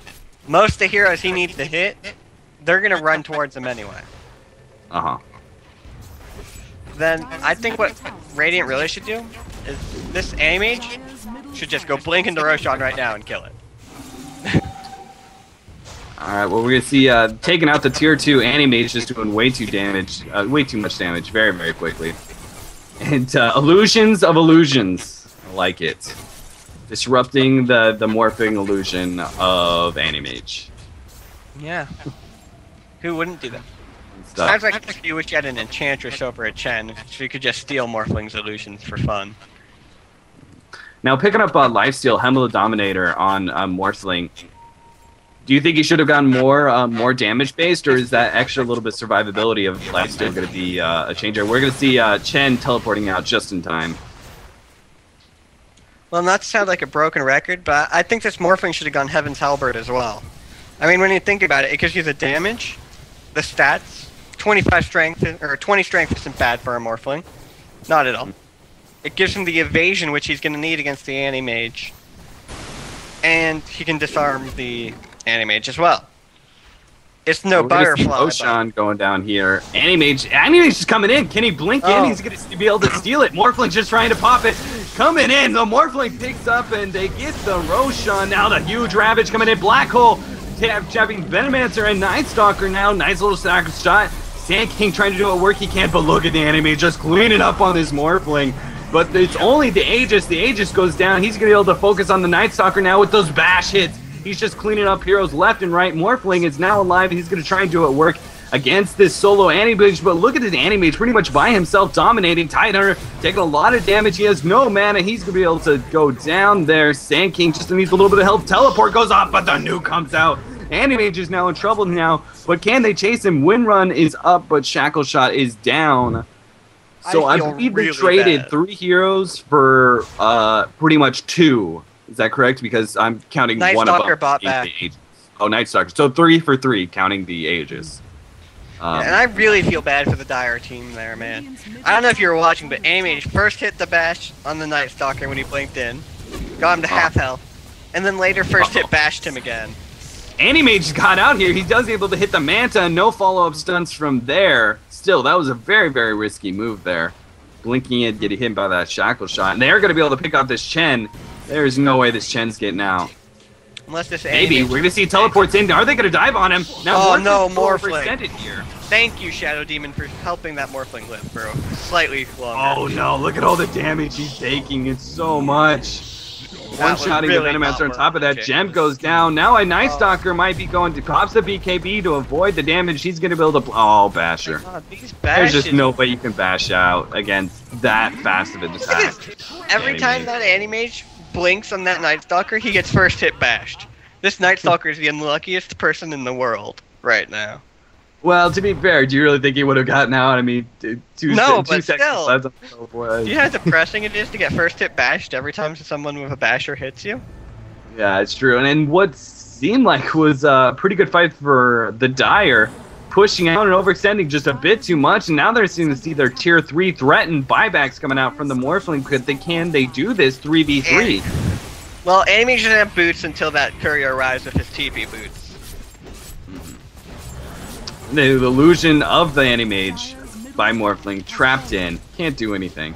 Most of the heroes he needs to hit, they're going to run towards him anyway. Then I think what Radiant really should do is this Animage should just go blink into Roshan right now and kill it. Alright, well we're going to see taking out the tier 2 Animage just doing way too much damage very, very quickly. And Illusions of Illusions. I like it. disrupting the morphing illusion of Animage. Yeah. Who wouldn't do that? Stuff. Sounds like you wish you had an Enchantress over a Chen, so you could just steal Morphling's illusions for fun. Now, picking up Lifesteal, Hemlo Dominator on Morphling, do you think he should have gotten more damage based, or is that extra little bit survivability of Lifesteal going to be a changer? We're going to see Chen teleporting out just in time. Well, not to sound like a broken record, but I think this Morphling should have gone Heaven's Halberd as well. I mean, when you think about it, it gives you the damage, the stats, 25 strength, or 20 strength isn't bad for a Morphling. Not at all. It gives him the evasion, which he's going to need against the Anti-Mage. And he can disarm the Anti-Mage as well. It's no butterfly. Roshan going down here. Anti-Mage is coming in. Can he blink in? He's going to be able to steal it. Morphling's just trying to pop it. Coming in. The Morphling picks up and they get the Roshan. Now the huge Ravage coming in. Black Hole having Venomancer and Night Stalker now. Nice little sack shot. Sand King trying to do what work he can, but look at the Anti-Mage just cleaning up on this Morphling. But it's only the Aegis. The Aegis goes down. He's going to be able to focus on the Night Stalker now with those bash hits. He's just cleaning up heroes left and right. Morphling is now alive. He's going to try and do it work against this solo Anti-Mage. But look at this Anti-Mage pretty much by himself dominating. Tidehunter taking a lot of damage. He has no mana. He's going to be able to go down there. Sand King just needs a little bit of help. Teleport goes off, but the nuke comes out. Anti-Mage is now in trouble now. But can they chase him? Windrun is up, but Shackle Shot is down. So I believe they traded 3 heroes for pretty much 2. Is that correct? Because I'm counting Night one Stalker above bought the back. Aegis. Oh, Night Stalker. So 3 for 3, counting the Aegis. And I really feel bad for the Dire team there, man. I don't know if you were watching, but Anti-Mage first hit the bash on the Night Stalker when he blinked in. Got him to half health. And then later first hit bashed him again. Anti-Mage got out here. He does able to hit the Manta and no follow-up stunts from there. Still, that was a very, very risky move there. Blinking in, getting hit by that Shackle Shot. And they're going to be able to pick off this Chen. There's no way this Chen's getting out. Unless this Maybe. We're going to see teleports in. Are they going to dive on him? Now, no, Morphling. Here. Thank you, Shadow Demon, for helping that Morphling live for slightly longer. Oh no, look at all the damage he's taking. It's so much. One-shotting the Venomancer on top of that. Gem goes down. Now a Night Stalker might be going to pops the BKB to avoid the damage. He's going to be able to... Oh, Basher. There's just no way you can bash out against that fast of an attack. Every time that Anti-Mage blinks on that Night Stalker, he gets first hit bashed. This Night Stalker is the unluckiest person in the world right now. Well, to be fair, do you really think he would have gotten out? I mean, two seconds still. left. Do you know how depressing it is to get first hit bashed every time someone with a basher hits you? Yeah, it's true. And then what seemed like was a pretty good fight for the Dire, pushing out and overextending just a bit too much. And now they're seeming to see their tier 3 threatened buybacks coming out from the Morphling. Can they do this 3v3? Well, Anti-Mage doesn't have boots until that courier arrives with his TP boots. The illusion of the Anti-Mage by Morphling trapped in. Can't do anything.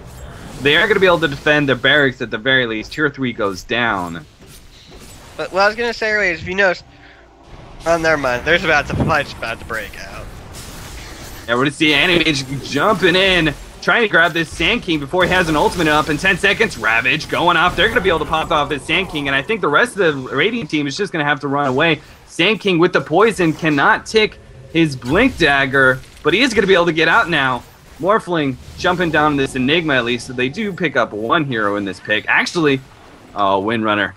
They are going to be able to defend their barracks at the very least. Tier 3 goes down. But what I was going to say earlier is, if you notice... Oh, never mind. There's fight's about to break out. Yeah, we're going to see Anti-Mage jumping in, trying to grab this Sand King before he has an ultimate up in 10 seconds. Ravage going off. They're going to be able to pop off this Sand King, and I think the rest of the Radiant team is just going to have to run away. Sand King with the poison cannot tick his Blink Dagger, but he is going to be able to get out now. Morphling jumping down this Enigma at least, so they do pick up 1 hero in this pick. Actually, oh, Windrunner.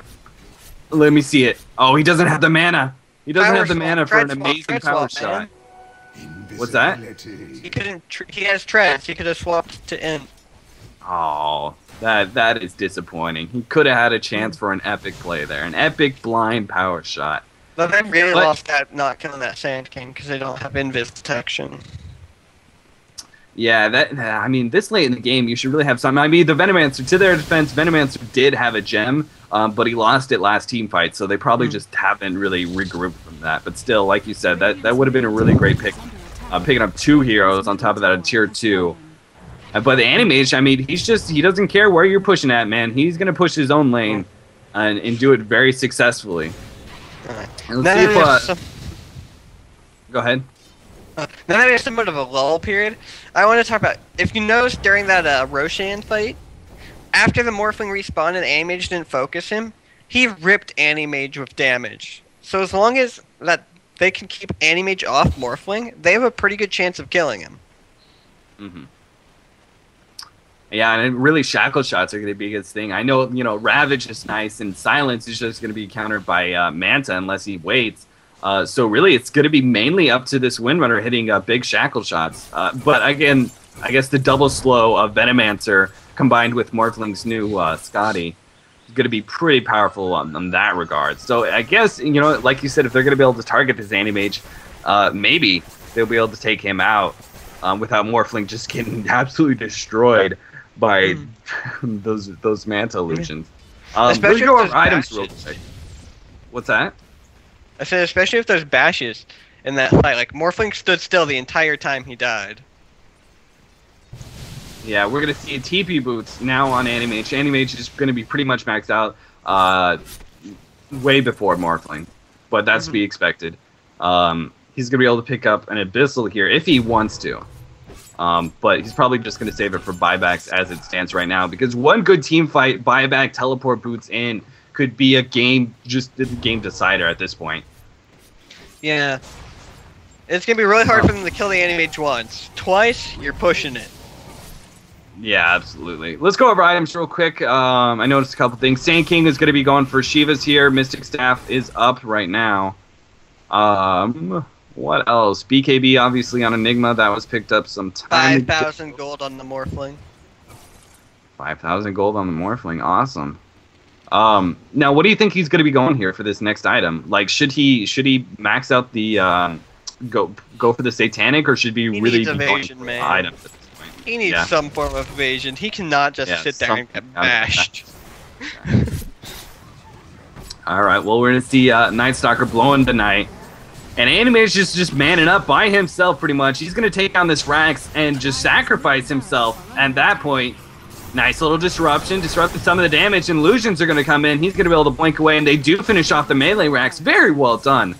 Let me see it. Oh, he doesn't have the mana. He doesn't have the mana for an amazing power shot. What's that? He couldn't. He has treads. He could have swapped to Int. Oh, that is disappointing. He could have had a chance for an epic play there, an epic blind power shot. But they really lost that not killing that Sand King because they don't have invis detection. Yeah, I mean, this late in the game, you should really have something. I mean, the Venomancer, to their defense, Venomancer did have a gem, but he lost it last team fight, so they probably just haven't really regrouped from that. But still, like you said, that would have been a really great pick. Picking up 2 heroes on top of that in tier 2. But the Anti-Mage, I mean, he doesn't care where you're pushing at, man. He's going to push his own lane and do it very successfully. And let's see if, go ahead. Now that there's somewhat of a lull period, I want to talk about, if you notice during that Roshan fight, after the Morphling respawned and Animage didn't focus him, he ripped Animage with damage. So as long as that they can keep Animage off Morphling, they have a pretty good chance of killing him. Mm-hmm. Yeah, and really shackle shots are going to be his thing. I know, Ravage is nice, and Silence is just going to be countered by Manta unless he waits. So really, it's going to be mainly up to this Windrunner hitting big shackle shots. But again, I guess the double slow of Venomancer combined with Morphling's new Scotty is going to be pretty powerful on that regard. So I guess, like you said, if they're going to be able to target this Animage, maybe they'll be able to take him out without Morphling just getting absolutely destroyed by those Manta illusions. Especially go if over items real quick. What's that? I said especially if there's bashes in that fight. Like, Morphling stood still the entire time he died. Yeah, we're going to see TP boots now on Animage. Animage is going to be pretty much maxed out way before Morphling, but that's to be expected. He's going to be able to pick up an Abyssal here if he wants to. But he's probably just going to save it for buybacks as it stands right now, because one good team fight, buyback, teleport boots in, could be a game decider at this point. Yeah. It's going to be really hard for them to kill the Animage once. Twice, you're pushing it. Yeah, absolutely. Let's go over items real quick. I noticed a couple things. Sand King is going to be going for Shivas here. Mystic Staff is up right now. What else? BKB obviously on Enigma. That was picked up some time. 5,000 gold on the Morphling. 5,000 gold on the Morphling. Awesome. Now, what do you think he's going to be going here for this next item? Like, should he max out the go for the Satanic, or should he really needs be evasion, going for man. items at this point? He needs some form of evasion. He cannot just sit there and get bashed. All right. Well, we're going to see Night Stalker blowing the night. And Animage is just manning up by himself pretty much. He's going to take on this Rax and just sacrifice himself. At that point, nice little disrupted some of the damage, and illusions are going to come in. He's going to be able to blink away, and they do finish off the melee Rax. Very well done.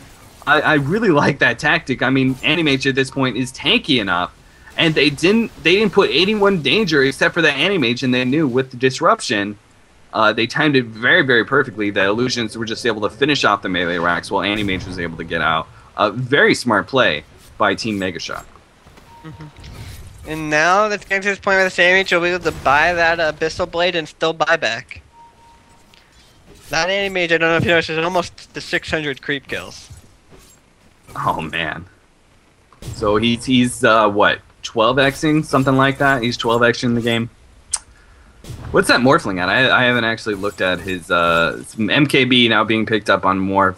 I really like that tactic. I mean, Animage at this point is tanky enough, and they didn't put anyone in danger except for the Animage, and they knew with the disruption, they timed it very, very perfectly. The illusions were just able to finish off the melee Rax while Animage was able to get out. Very smart play by Team Megashock. And now that's getting to this point where the Animage will be able to buy that Abyssal Blade and still buy back. That Animage, I don't know if you noticed, is almost the 600 creep kills. Oh man. So he's what, 12xing, something like that? He's 12xing the game. What's that Morphling at? I haven't actually looked at his MKB now being picked up on Morph.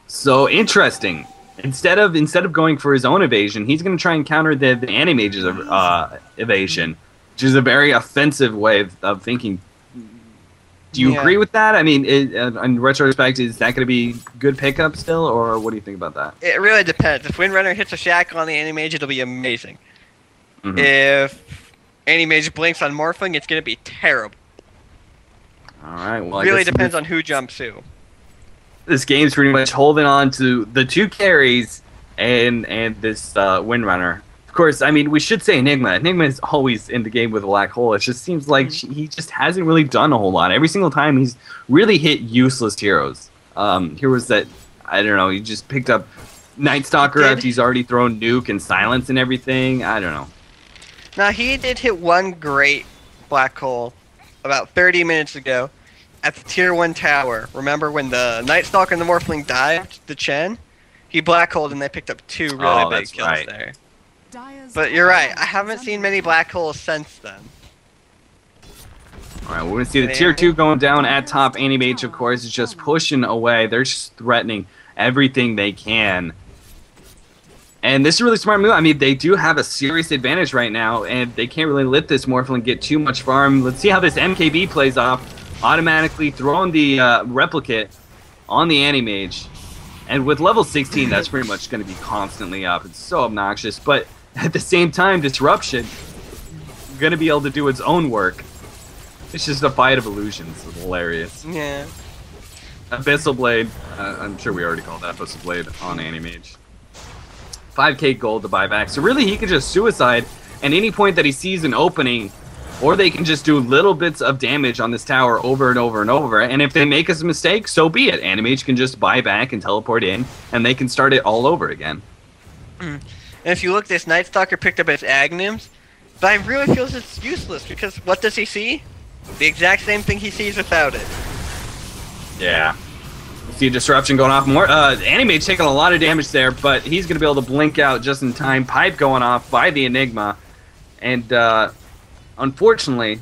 So interesting. Instead of going for his own evasion, he's going to try and counter the Animage's evasion, which is a very offensive way of thinking. Do you agree with that? I mean, in retrospect, is that going to be good pickup still, or what do you think about that? It really depends. If Windrunner hits a shackle on the Animage, it'll be amazing. If Animage blinks on Morphling, it's going to be terrible. All right. Well, it really depends on who jumps who. This game's pretty much holding on to the two carries and this Windrunner. Of course, I mean, we should say Enigma. Enigma is always in the game with a black hole. It just seems like he just hasn't really done a whole lot. Every single time he's really hit useless heroes. Heroes that, I don't know, he just picked up Night Stalker after he's already thrown Nuke and Silence and everything. I don't know. Now, he did hit one great black hole about 30 minutes ago at the Tier 1 tower. Remember when the Night Stalker and the Morphling dived the Chen? He black holed and they picked up two really big kills there. But you're right, I haven't seen many black holes since then. Alright, we're going to see the Tier 2 going down at top. Animage, of course, is just pushing away. They're just threatening everything they can. And this is a really smart move. I mean, they do have a serious advantage right now, and they can't really let this Morphling get too much farm. Let's see how this MKB plays off. Automatically throwing the replicate on the Animage. And with level 16, that's pretty much going to be constantly up. It's so obnoxious. But at the same time, Disruption going to be able to do its own work. It's just a fight of illusions. It's hilarious. Yeah. Abyssal Blade. I'm sure we already called that Abyssal Blade on Animage. 5k gold to buy back. So really, he can just suicide. And any point that he sees an opening or they can just do little bits of damage on this tower over and over and over. And if they make us a mistake, so be it. Animage can just buy back and teleport in, and they can start it all over again. And if you look, this Night Stalker picked up its Agnims, but I really feel it's useless because what does he see? The exact same thing he sees without it. Yeah. See a disruption going off more. Animate's taking a lot of damage there, but he's going to be able to blink out just in time. Pipe going off by the Enigma. And unfortunately,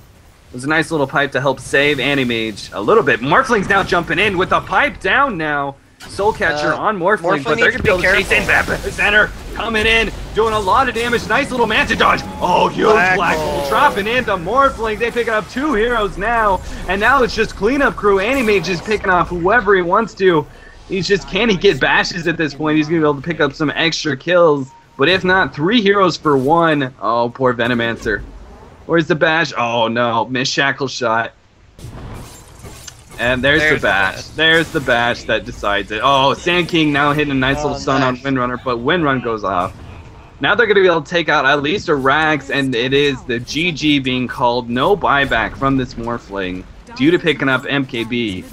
there's a nice little pipe to help save Animage a little bit. Morphling's now jumping in with the pipe down now. Soul Catcher on Morphling, but they're going to be able to chase in. Center coming in, doing a lot of damage. Nice little Manta dodge. Oh, huge Black Hole dropping into Morphling. They pick up 2 heroes now, and now it's just cleanup crew. Animage is picking off whoever he wants to. He's just, can he get bashes at this point? He's going to be able to pick up some extra kills, but if not, 3 heroes for 1. Oh, poor Venomancer. Where's the bash? Oh, no, missed Shackle shot. And there's the bash. There's the bash that decides it. Oh, Sand King now hitting a nice little stun on Windrunner, but Windrun goes off. Now they're going to be able to take out at least a Rax, and it is the GG being called. No buyback from this Morphling due to picking up MKB.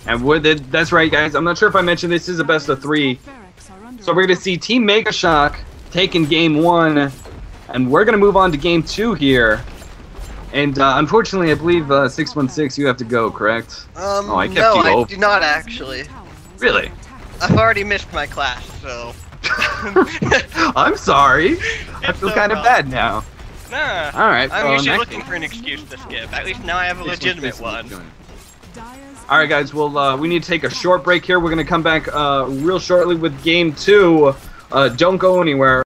And that's right, guys. I'm not sure if I mentioned this is a best of 3. So we're going to see Team Megashock taking game 1, and we're going to move on to game 2 here. And unfortunately, I believe 616, you have to go, correct? I do not actually. Really? I've already missed my class, so. I'm sorry. I feel kind of bad now. Nah. All right. I'm usually looking for an excuse to skip. At least now I have a legitimate one. All right, guys. Well, we need to take a short break here. We're gonna come back real shortly with game 2. Don't go anywhere.